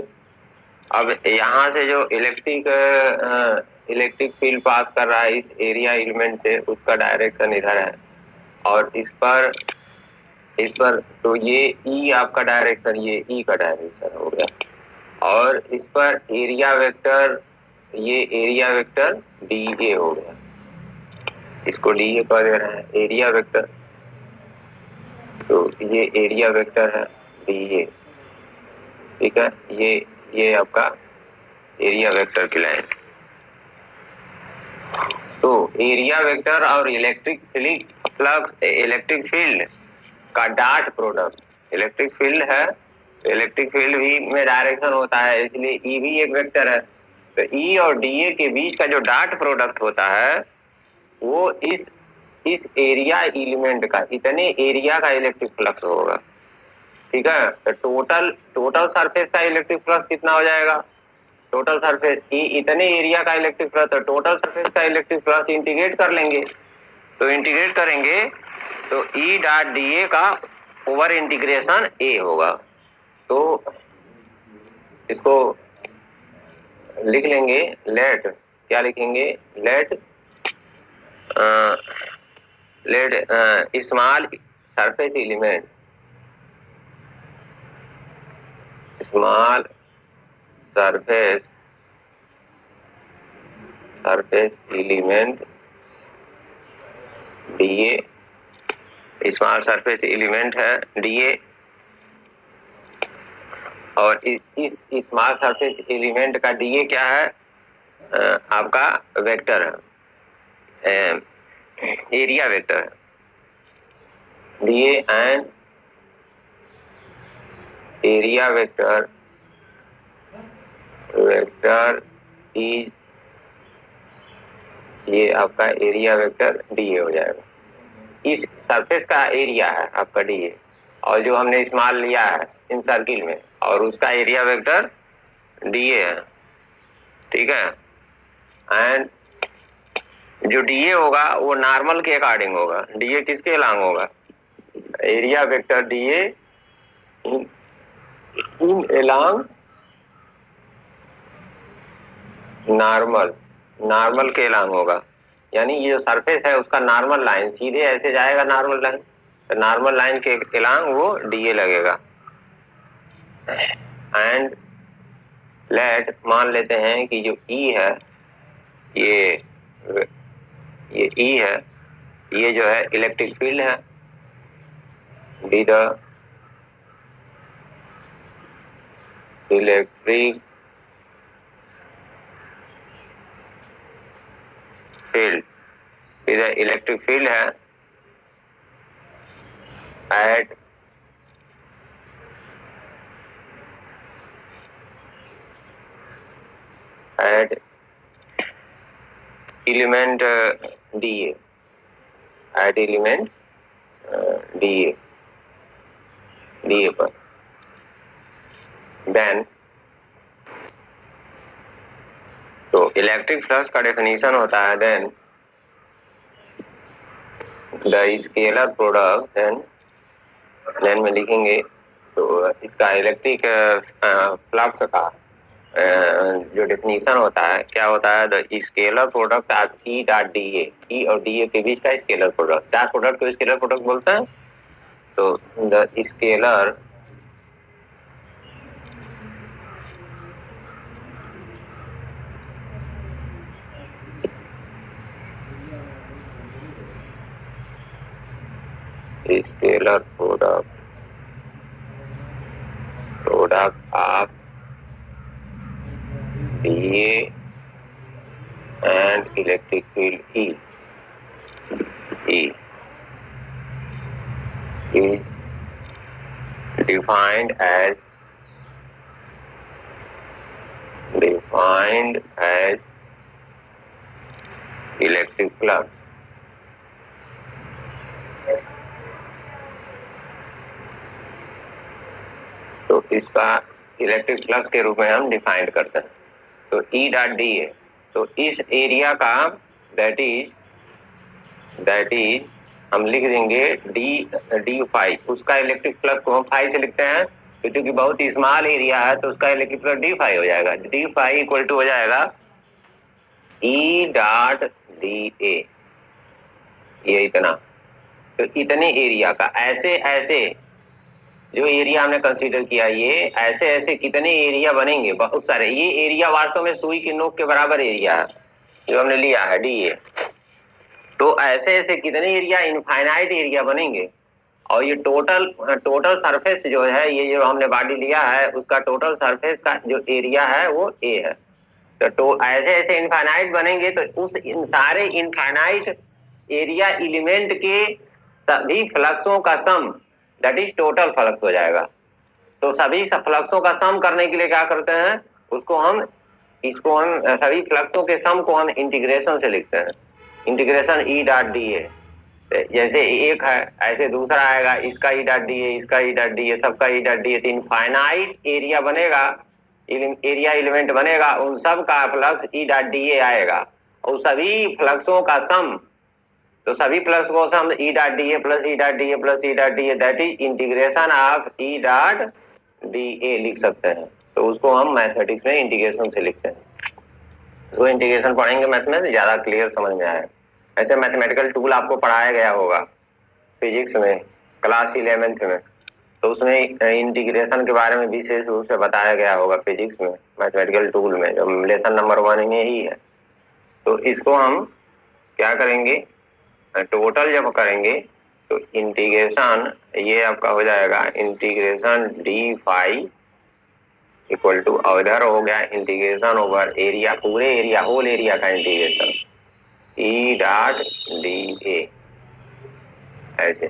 अब यहाँ से जो इलेक्ट्रिक फील्ड पास कर रहा है इस एरिया एलिमेंट से, उसका डायरेक्शन इधर है, और इस पर तो ये ई आपका डायरेक्शन, ये ई का डायरेक्शन हो गया, और इस पर एरिया वेक्टर, ये एरिया वेक्टर डी ए हो गया, इसको डी ए कह दे रहे हैं एरिया वेक्टर। तो ये एरिया वेक्टर है डी ए, ठीक है, ये आपका एरिया वेक्टर की लाइन। तो एरिया वेक्टर और इलेक्ट्रिक फील्ड का डॉट प्रोडक्ट, इलेक्ट्रिक फील्ड है, इलेक्ट्रिक फील्ड भी में डायरेक्शन होता है, इसलिए ई भी एक वेक्टर है। तो ई और डी ए के बीच का जो डॉट प्रोडक्ट होता है वो इस एरिया एलिमेंट का, इतने एरिया का इलेक्ट्रिक फ्लक्स होगा, ठीक है। तो टोटल सरफेस का इलेक्ट्रिक फ्लक्स कितना हो जाएगा? टोटल सरफेस इतने एरिया का इलेक्ट्रिक फ्लक्स, तो टोटल सरफेस का इलेक्ट्रिक फ्लक्स इंटीग्रेट कर लेंगे, तो इंटीग्रेट करेंगे तो ई डॉट डी ए का ओवर इंटीग्रेशन ए होगा। तो इसको लिख लेंगे, लेट, क्या लिखेंगे? Let small surface element, small surface element DA, small surface element है डीए, और इस स्मॉल सरफेस एलिमेंट का डीए क्या है? आपका वेक्टर है, एरिया वेक्टर है DA, and area vector is, ये आपका एरिया वेक्टर डीए हो जाएगा। इस सरफेस का एरिया है आपका डीए, और जो हमने स्मॉल लिया है इन सर्किल में और उसका एरिया वेक्टर डीए है, ठीक है। एंड जो डीए होगा वो नॉर्मल के अकॉर्डिंग होगा। डीए किसके अलोंग होगा? एरिया वेक्टर डीए इन अलोंग नॉर्मल के अलोंग होगा। यानी ये जो सरफेस है उसका नॉर्मल लाइन सीधे ऐसे जाएगा, नॉर्मल लाइन, तो नॉर्मल लाइन के अलोंग वो डीए लगेगा। एंड लेट मान लेते हैं कि जो ई है, ये ई है, ये जो है इलेक्ट्रिक फील्ड है, बी द इलेक्ट्रिक फील्ड, इधर इलेक्ट्रिक फील्ड है at element D A, at element D A पर। देन तो इलेक्ट्रिक फ्लक्स का डेफिनेशन होता है then the scalar product, then में लिखेंगे तो इसका इलेक्ट्रिक फ्लक्स का जो डेफिनेशन होता है क्या होता है? The scalar product of E dot D A, E और डी ए के बीच का स्केलर प्रोडक्ट, डॉट प्रोडक्ट को स्केलर प्रोडक्ट बोलते हैं। तो the scalar product of d A and electric field E is defined as electric flux। तो इसका इलेक्ट्रिक फ्लक्स के रूप में हम डिफाइन करते हैं। तो ई डॉट डी है, तो इस एरिया का दैट इज हम लिख देंगे डी फाई, उसका इलेक्ट्रिक फ्लक्स को हम फाई से लिखते हैं क्योंकि बहुत स्मॉल एरिया है, तो उसका इलेक्ट्रिक फ्लक्स डी फाई हो जाएगा। डी फाई इक्वल टू हो जाएगा ई डॉट डी ए, ये इतना। तो इतने एरिया का ऐसे जो एरिया हमने कंसीडर किया, ये ऐसे कितने एरिया बनेंगे? बहुत सारे। ये एरिया वास्तव में सुई की नोक के बराबर एरिया है जो हमने लिया है डी ए। तो ऐसे कितने एरिया, इनफाइनाइट एरिया बनेंगे। और ये टोटल सरफेस जो है, ये जो हमने बॉडी लिया है उसका टोटल सरफेस का जो एरिया है वो ए है। तो ऐसे इनफाइनाइट बनेंगे, तो उस सारे इनफाइनाइट एरिया एलिमेंट के सभी फ्लक्सों का सम दैट इज टोटल फ्लक्स हो जाएगा। तो सभी फ्लक्सों का सम करने के लिए क्या करते हैं? इसको हम सभी फ्लक्सों के सम को हम इंटीग्रेशन से लिखते हैं, integration E dot D A. जैसे एक है ऐसे दूसरा आएगा, इसका ई डॉट डी ए, इसका ई डॉट डी ए, सबका ई डॉट डी ए। तो इनफाइनाइट एरिया बनेगा, एरिया एलिमेंट बनेगा, उन सब का flux E dot D A आएगा। और सभी फ्लक्सों का सम, तो सभी फ्लक्स को sum E dot D A plus E dot D A plus E dot D A, that is integration of E dot D A लिख सकते हैं। तो उसको हम मैथमेटिक्स में इंटीग्रेशन से लिखते हैं। तो इंटीग्रेशन पढ़ेंगे मैथ में ज्यादा क्लियर समझ में आए। ऐसे मैथमेटिकल टूल आपको पढ़ाया गया होगा फिजिक्स में क्लास 11th में, तो उसमें इंटीग्रेशन के बारे में विशेष रूप से बताया गया होगा फिजिक्स में, मैथमेटिकल टूल में, जो लेसन नंबर 1 में ही है। तो इसको हम क्या करेंगे, टोटल जब करेंगे तो इंटीग्रेशन ये आपका हो जाएगा integration D phi equal to, और इधर हो गया इंटीग्रेशन ओवर एरिया, पूरे एरिया, होल एरिया का integration E dot D A ऐसे।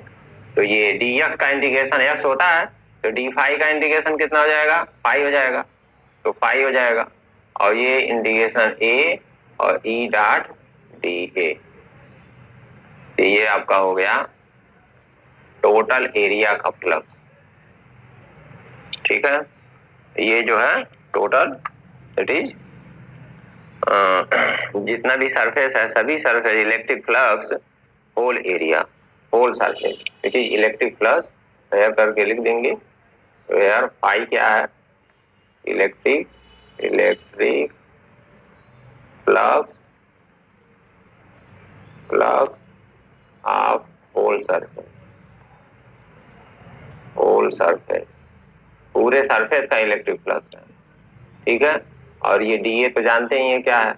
तो ये डी एक्स का इंटीग्रेशन एक्स होता है, तो डी फाई का इंटीग्रेशन कितना हो जाएगा? फाई हो जाएगा, तो फाई हो जाएगा। और ये इंटीग्रेशन ए और ई डॉट डी ए, ये आपका हो गया टोटल एरिया का फ्लक्स, ठीक है। ये जो है टोटल इट इज जितना भी सरफेस है सभी surface electric flux whole area whole surface which is electric flux where करके लिख देंगे। वेयर फाई क्या है, electric flux of whole surface पूरे सरफेस का इलेक्ट्रिक फ्लक्स है, ठीक है। और ये डीए तो जानते ही है क्या है,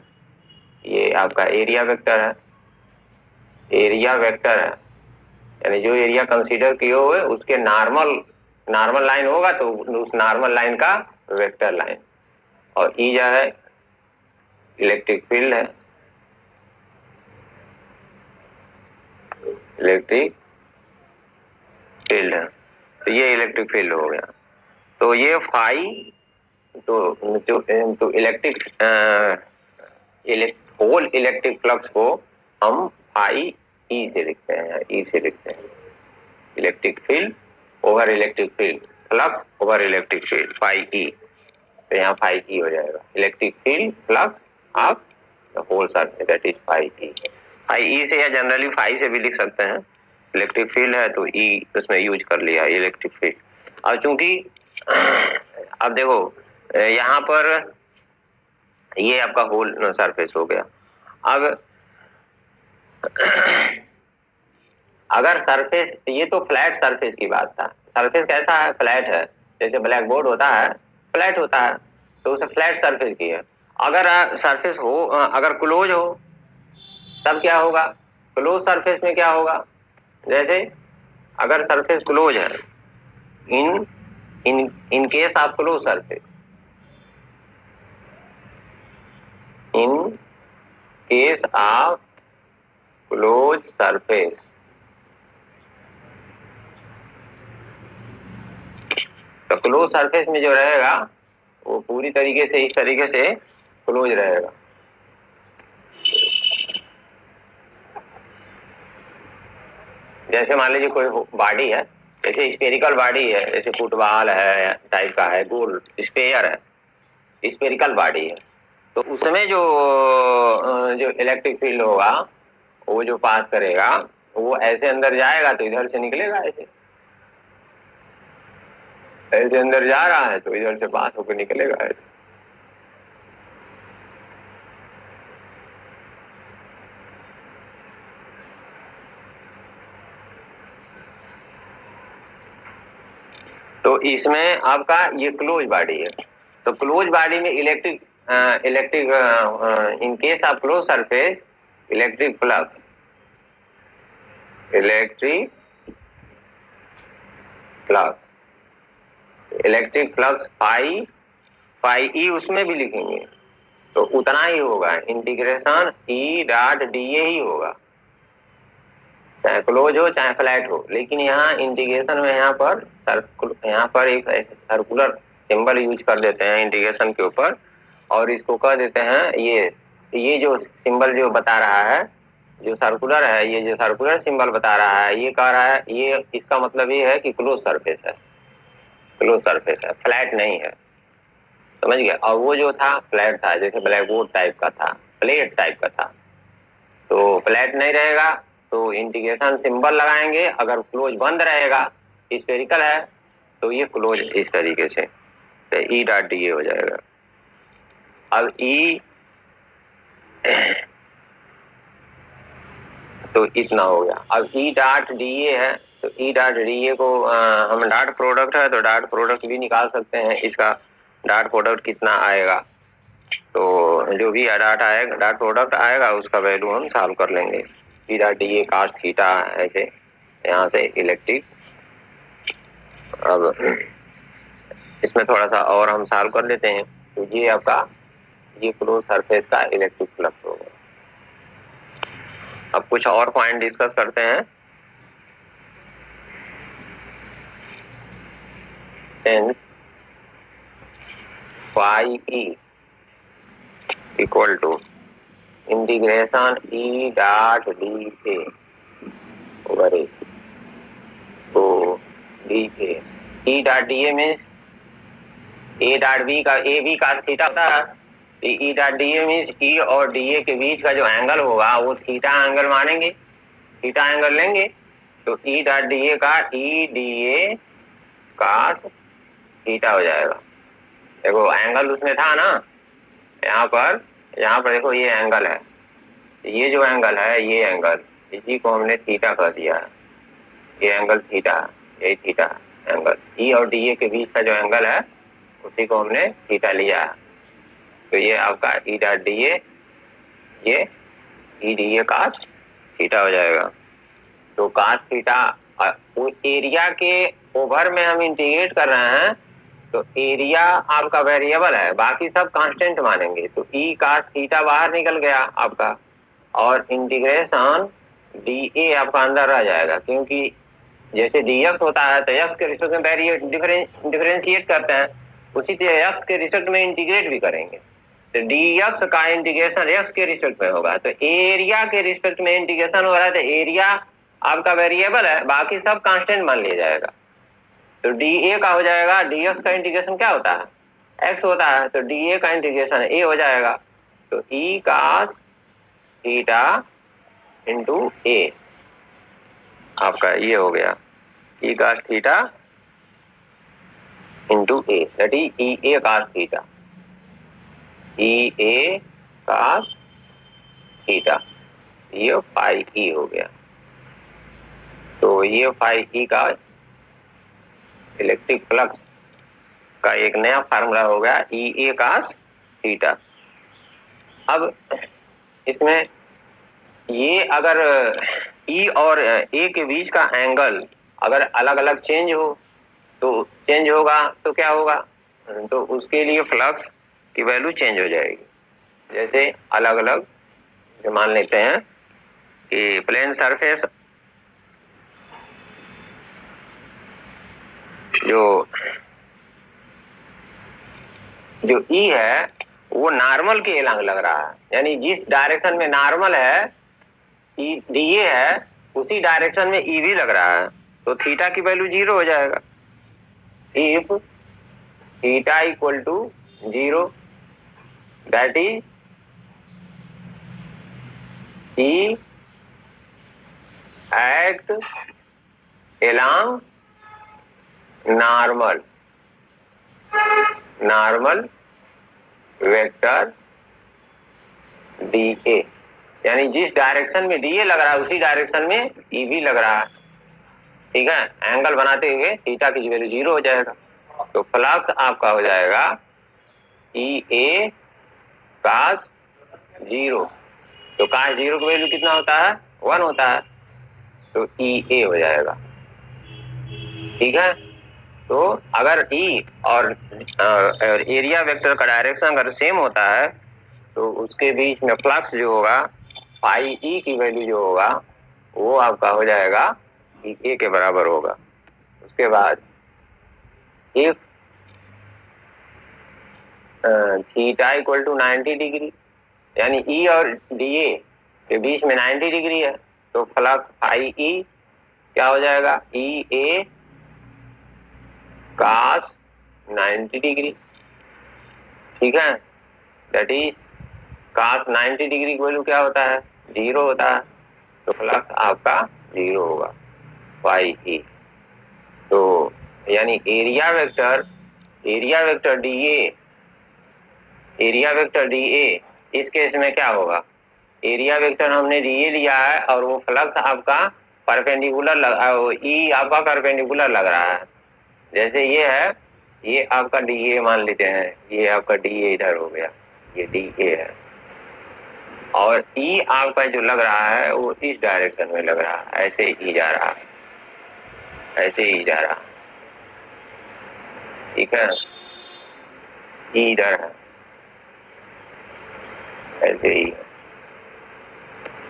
ये आपका एरिया वेक्टर है, यानी जो एरिया कंसीडर किए हुए उसके नॉर्मल लाइन होगा तो उस नॉर्मल लाइन का वेक्टर लाइन। और ई जो है इलेक्ट्रिक फील्ड है, तो ये इलेक्ट्रिक फील्ड हो गया। तो ये फाई तो होल इलेक्ट्रिक फ्लक्स को हम फाई ई से लिखते हैं, electric field over electric field, flux over electric field phi E. तो यहाँ फाई ई हो जाएगा, electric field flux of the whole surface that is phi E से, या जनरली फाई से भी लिख सकते हैं। इलेक्ट्रिक फील्ड है तो ई उसमें यूज कर लिया इलेक्ट्रिक फील्ड। और चूंकि अब देखो यहाँ पर ये आपका होल सरफेस हो गया। अब अगर सरफेस, ये तो फ्लैट सरफेस की बात था, सरफेस कैसा है, फ्लैट है, जैसे ब्लैक बोर्ड होता है फ्लैट होता है, तो उसे फ्लैट सरफेस की है। अगर सरफेस हो, अगर क्लोज हो तब क्या होगा, क्लोज सरफेस में क्या होगा, जैसे अगर सरफेस क्लोज है, इन case of close surface, in case of close surface, तो क्लोज सरफेस में जो रहेगा वो पूरी तरीके से इस तरीके से क्लोज रहेगा। जैसे मान लीजिए कोई बॉडी है, जैसे स्फेरिकल बॉडी है, जैसे फुटबॉल है टाइप का है, गोल स्फेयर है, स्फेरिकल बॉडी है, तो उसमें जो इलेक्ट्रिक फील्ड होगा वो जो पास करेगा वो ऐसे अंदर जाएगा तो इधर से निकलेगा, ऐसे अंदर जा रहा है तो इधर से पास होकर निकलेगा ऐसे। तो इसमें आपका ये क्लोज बॉडी है, तो क्लोज बॉडी में electric in case of close surface electric flux phi E उसमें भी लिखेंगे तो उतना ही होगा, integration E dot D A ही होगा, चाहे क्लोज हो चाहे फ्लैट हो। लेकिन यहाँ इंटीग्रेशन में यहाँ पर एक सर्कुलर सिंबल यूज कर देते हैं इंटीग्रेशन के ऊपर, और इसको कह देते हैं ये जो सिंबल जो बता रहा है, जो सर्कुलर है, ये जो सर्कुलर सिंबल बता रहा है, ये कह रहा है, ये इसका मतलब ये है कि क्लोज सरफेस है, फ्लैट नहीं है, समझ गया। और वो जो था फ्लैट था, जैसे ब्लैक बोर्ड टाइप का था, प्लेट टाइप का था, तो फ्लैट नहीं रहेगा तो इंटीग्रेशन सिंबल लगाएंगे, अगर क्लोज बंद रहेगा स्फेरिकल है तो ये क्लोज इस तरीके से, तो ई डॉट डी ए हो जाएगा। अब ई तो इतना हो गया। अब ई डॉट डी ए है, तो ई डॉट डी ए को हम डॉट प्रोडक्ट है तो डॉट प्रोडक्ट भी निकाल सकते हैं, इसका डॉट प्रोडक्ट कितना आएगा, तो जो भी डॉट प्रोडक्ट आएगा उसका वैल्यू हम सॉल्व कर लेंगे। ई dot D A cos theta ऐसे यहाँ से इलेक्ट्रिक। अब इसमें थोड़ा सा और हम सॉल्व कर लेते हैं, तो ये आपका ये क्लोज सरफेस का इलेक्ट्रिक फ्लक्स होगा। अब कुछ और पॉइंट डिस्कस करते हैं। Since phi e equal to integration e dot dA over a, so dA, e dot dA means A dot B का ए बी कास थीटा होता है। E dot D A means E और D A के बीच का जो angle होगा वो थीटा एंगल मानेंगे, थीटा एंगल लेंगे। तो ई डॉट डी ए का E D A cos theta हो जाएगा। देखो एंगल उसमें था ना, यहाँ पर देखो ये एंगल है, ये जो एंगल है ये एंगल, इसी को हमने थीटा कह दिया है। ये एंगल थीटा, यही थीटा एंगल, ई और डी ए के बीच का जो एंगल है उसी को हमने थीटा लिया है। तो ये आपका ई डॉट डी ए, ये E D A cos theta हो जाएगा। तो कास थीटा एरिया के ओवर में हम इंटीग्रेट कर रहे हैं, तो एरिया आपका वेरिएबल है, बाकी सब कांस्टेंट मानेंगे। तो ई कास थीटा बाहर निकल गया आपका, और इंटीग्रेशन डी ए आपका अंदर रह जाएगा, क्योंकि जैसे डी एक्स होता है तो एक्स के रिस्पेक्ट में डिफरेंशिएट करते हैं, उसी तरह एक्स के रिस्पेक्ट में इंटीग्रेट भी करेंगे। तो डी एक्स का इंटीग्रेशन एक्स के रिस्पेक्ट में होगा, तो एरिया के रिस्पेक्ट में इंटीग्रेशन हो रहा है, तो एरिया आपका वेरिएबल है, बाकी सब कांस्टेंट मान लिया जाएगा। तो डी ए का हो जाएगा, डी एक्स का इंटीग्रेशन क्या होता है, एक्स होता है, तो डी ए का इंटीग्रेशन ए हो जाएगा। तो ई कास थीटा इंटू ए आपका ये हो गया, E cos theta into A, that is E A cos theta, E A cos theta, ये फाई ई हो गया। तो ये फाई ई का इलेक्ट्रिक फ्लक्स का एक नया फार्मूला हो गया, ई ए कास थीटा। अब इसमें ये अगर ई और ए के बीच का एंगल अगर अलग अलग चेंज हो तो चेंज होगा तो क्या होगा, तो उसके लिए फ्लक्स की वैल्यू चेंज हो जाएगी। जैसे अलग अलग मान लेते हैं कि प्लेन सरफेस जो ई है वो नॉर्मल के अलग लग रहा है, यानी जिस डायरेक्शन में नॉर्मल है ई डी ए है उसी डायरेक्शन में ई भी लग रहा है, तो थीटा की वैल्यू 0 हो जाएगा। If theta equal to 0 that is E act along normal vector D A, यानी जिस डायरेक्शन में डी ए लग रहा है उसी डायरेक्शन में ई भी लग रहा है, ठीक है। एंगल बनाते हुए थीटा की वैल्यू 0 हो जाएगा, तो फ्लक्स आपका हो जाएगा ई ए कास 0। तो कास 0 की वैल्यू कितना होता है, 1 होता है, तो ई ए हो जाएगा, ठीक है। तो अगर ई और एरिया वेक्टर का डायरेक्शन अगर सेम होता है तो उसके बीच में फ्लक्स जो होगा फाई ई की वैल्यू जो होगा वो आपका हो जाएगा ई ए के बराबर होगा। उसके बाद if theta equal to 90 degree, यानी ई और डी ए के बीच में 90 डिग्री है, तो फ्लक्स फाई ई क्या हो जाएगा, ई ए कास 90 डिग्री, ठीक है। दैट इज कास 90 डिग्री की वैल्यू क्या होता है, 0 होता है, तो फ्लक्स आपका 0 होगा फाई ई। तो यानी एरिया वेक्टर डी ए इस केस में क्या होगा, एरिया वेक्टर हमने डी ए लिया है और वो फ्लक्स आपका परपेंडिकुलर ई आपका परपेंडिकुलर लग रहा है। जैसे ये है, ये आपका डी ए मान लेते हैं, ये आपका डी ए इधर हो गया, ये डी ए है, और ई आपका जो लग रहा है वो इस डायरेक्शन में लग रहा है, ऐसे ही जा रहा है, ऐसे ही जा रहा है, ठीक है। ई इधर है, ऐसे ही,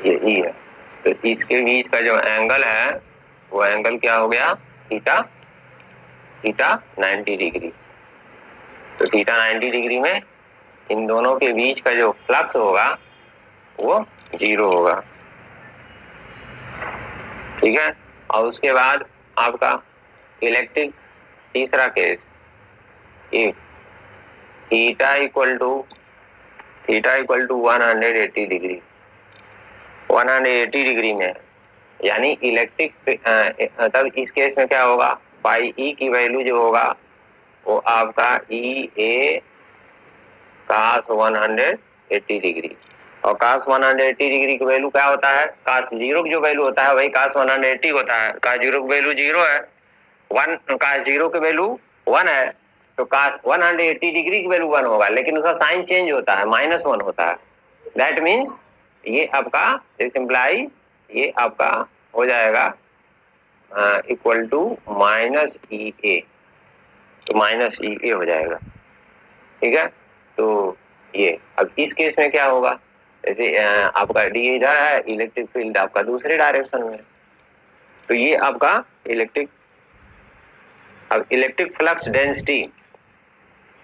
ये ई है, तो इसके बीच का जो एंगल है वो एंगल क्या हो गया, थीटा 90 डिग्री। तो थीटा 90 डिग्री में इन दोनों के बीच का जो फ्लक्स होगा वो 0 होगा, ठीक है। और उसके बाद आपका इलेक्ट्रिक तीसरा case, if theta equal to 180 degree, 180 degree में, यानी इलेक्ट्रिक तब इस केस में क्या होगा, पाई ई की वैल्यू जो होगा वो आपका ई ए cos 180 डिग्री, और cos 180 डिग्री की वैल्यू क्या होता है, cos 0 की जो वैल्यू होता है वही cos 180 होता है। cos 0 की वैल्यू 0 है, 1 cos 0 की वैल्यू 1 है, तो cos 180 डिग्री की वैल्यू 1 होगा, लेकिन उसका साइन चेंज होता है, -1 होता है। दैट मीन्स ये आपका सिंप्लाई ये आपका हो जाएगा इक्वल टू माइनस ई ए, तो माइनस ई ए हो जाएगा, ठीक है। तो ये अब इस केस में क्या होगा, जैसे आपका डी इधर है, इलेक्ट्रिक फील्ड आपका दूसरे डायरेक्शन में, तो ये आपका इलेक्ट्रिक, अब electric flux density,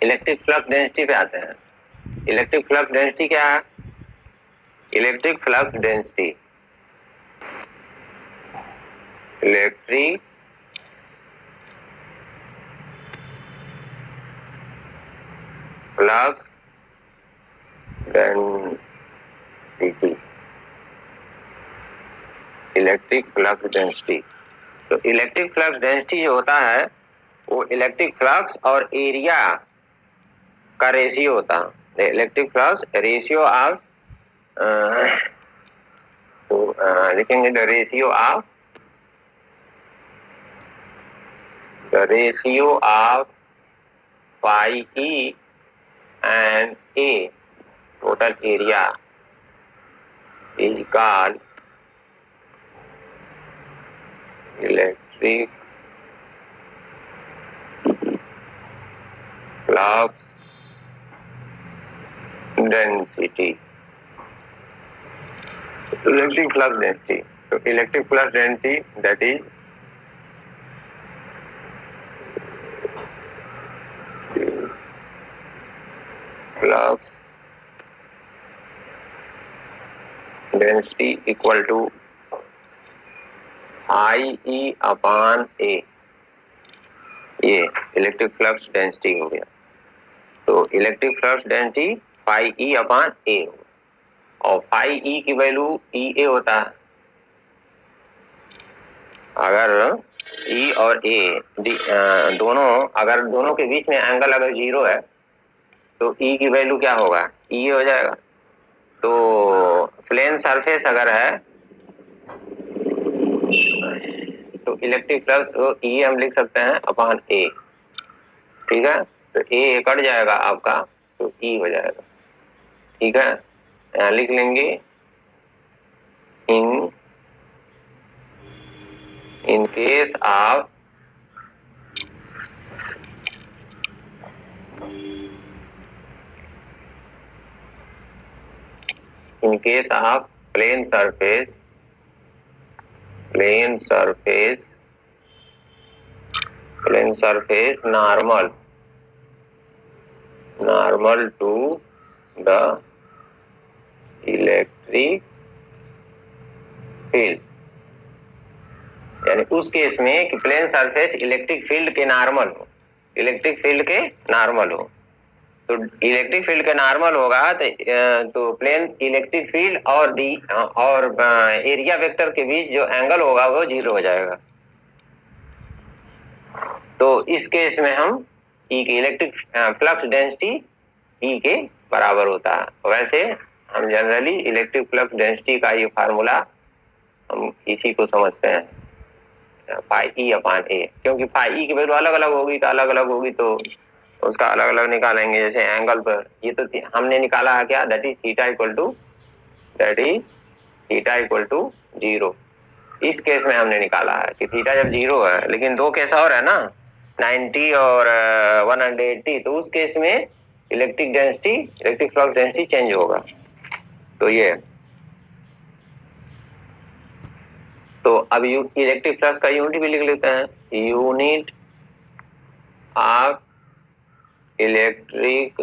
electric flux density पे आते हैं। इलेक्ट्रिक फ्लक्स डेंसिटी क्या है, electric flux density, electric flux density, electric flux density. तो इलेक्ट्रिक फ्लक्स डेंसिटी जो होता है वो इलेक्ट्रिक फ्लक्स और एरिया का रेशियो होता है, इलेक्ट्रिक फ्लक्स रेशियो ऑफ, तो लिखेंगे the ratio of pi E and A total area is called electric flux density, electric flux density. So electric flux density, that is flux density equal to I E upon A, ये electric flux density हो गया। तो electric flux density phi E upon A, और phi ई की value ई ए होता है। अगर ई और ए दोनों, अगर दोनों के बीच में एंगल अगर 0 है तो ई की वैल्यू क्या होगा, ई हो जाएगा। तो प्लेन सरफेस अगर है तो इलेक्ट्रिक फ्लक्स ई हम लिख सकते हैं अपॉन ए, ठीक है। तो ए कट जाएगा आपका, तो ई हो जाएगा, ठीक है। यहाँ लिख लेंगे in case of plane surface normal to the electric field, यानी उस केस में कि प्लेन सरफेस इलेक्ट्रिक फील्ड के नॉर्मल हो, तो इलेक्ट्रिक फील्ड के नॉर्मल होगा तो प्लेन इलेक्ट्रिक फील्ड और डी और एरिया वेक्टर के बीच जो एंगल होगा वो 0 हो जाएगा। तो इस केस में हम ई की इलेक्ट्रिक फ्लक्स डेंसिटी ई के बराबर होता है। वैसे हम जनरली इलेक्ट्रिक फ्लक्स डेंसिटी का ये फार्मूला हम इसी को समझते हैं, फाई ई अपॉन ए, क्योंकि फाई ई की वैल्यू अलग अलग होगी तो उसका अलग अलग निकालेंगे। जैसे एंगल पर ये तो हमने निकाला है क्या, that is theta equal to 0। इस केस में हमने निकाला है कि थीटा जब 0 है, लेकिन दो केस और है ना, 90 और 180, तो उस केस में इलेक्ट्रिक फ्लक्स डेंसिटी चेंज होगा। तो ये तो अब इलेक्ट्रिक फ्लक्स का यूनिट भी लिख लेते हैं, यूनिट ऑफ इलेक्ट्रिक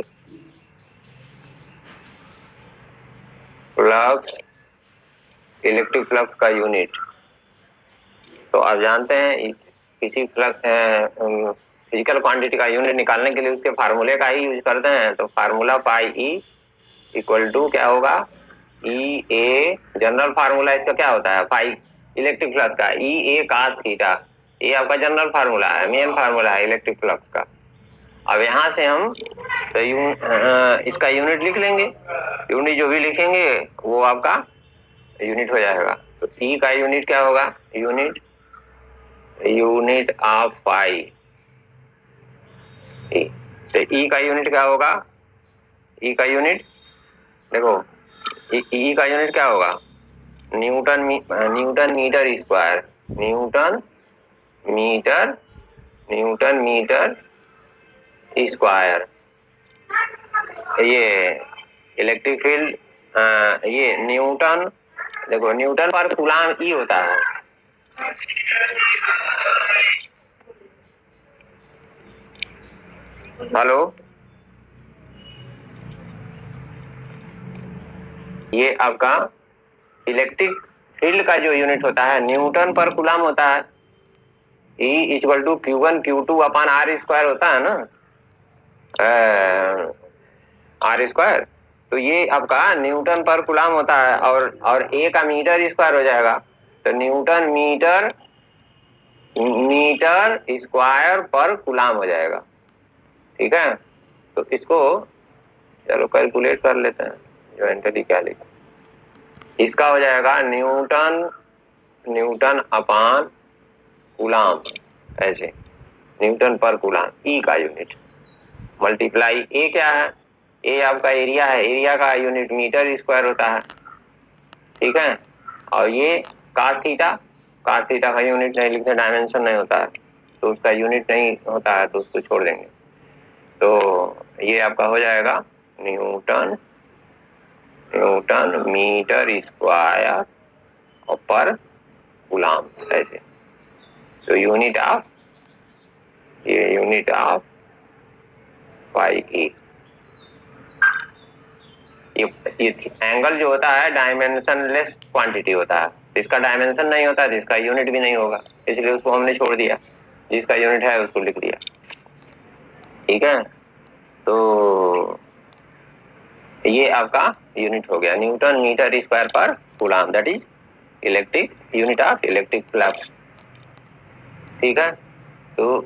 फ्लक्स का यूनिट। तो आप जानते हैं किसी फ्लक्स फिजिकल क्वांटिटी का यूनिट निकालने के लिए उसके फार्मूले का ही यूज करते हैं। तो formula pi E equal to क्या होगा, ई ए, जनरल फार्मूला इसका क्या होता है, पाई इलेक्ट्रिक फ्लक्स का, ई ए कास थीटा, ये आपका जनरल फार्मूला है, मेन फार्मूला है इलेक्ट्रिक फ्लक्स का। अब यहाँ से हम तो इसका यूनिट लिख लेंगे, यूनिट जो भी लिखेंगे वो आपका यूनिट हो जाएगा। तो ई का यूनिट क्या होगा, यूनिट ऑफ पाई। तो ई का यूनिट क्या होगा, ई का यूनिट देखो, ई का यूनिट क्या होगा, newton metre square, newton metre square. ये इलेक्ट्रिक फील्ड, ये न्यूटन, देखो न्यूटन पर कूलाम ई होता है। हेलो, ये आपका इलेक्ट्रिक फील्ड का जो यूनिट होता है न्यूटन पर कूलाम होता है। E equal to Q1 Q2 upon R square होता है ना, R स्क्वायर। तो ये आपका न्यूटन पर कूलाम होता है, और A का मीटर स्क्वायर हो जाएगा। तो न्यूटन मीटर स्क्वायर पर कूलाम हो जाएगा। ठीक है, तो इसको चलो कैलकुलेट कर लेते हैं, इवेंटली क्या लिखा, इसका हो जाएगा न्यूटन अपॉन कूलाम, ऐसे न्यूटन पर कूलाम, ई का यूनिट मल्टीप्लाई ए क्या है, ए आपका एरिया है, एरिया का यूनिट मीटर स्क्वायर होता है। ठीक है, और ये कास थीटा का यूनिट नहीं लिखते, डायमेंशन नहीं होता है तो उसका यूनिट नहीं होता है तो उसको छोड़ देंगे। तो ये आपका हो जाएगा न्यूटन मीटर स्क्वायर और पर कूलाम, ऐसे। तो यूनिट ऑफ पाई ई। ये एंगल जो होता है डायमेंशनलेस क्वांटिटी होता है, जिसका डायमेंशन नहीं होता, जिसका यूनिट भी नहीं होगा, इसलिए उसको हमने छोड़ दिया, जिसका यूनिट है उसको लिख दिया। ठीक है, तो ये आपका यूनिट हो गया न्यूटन मीटर स्क्वायर पर coulomb, that is electric unit of electric flux. ठीक है, तो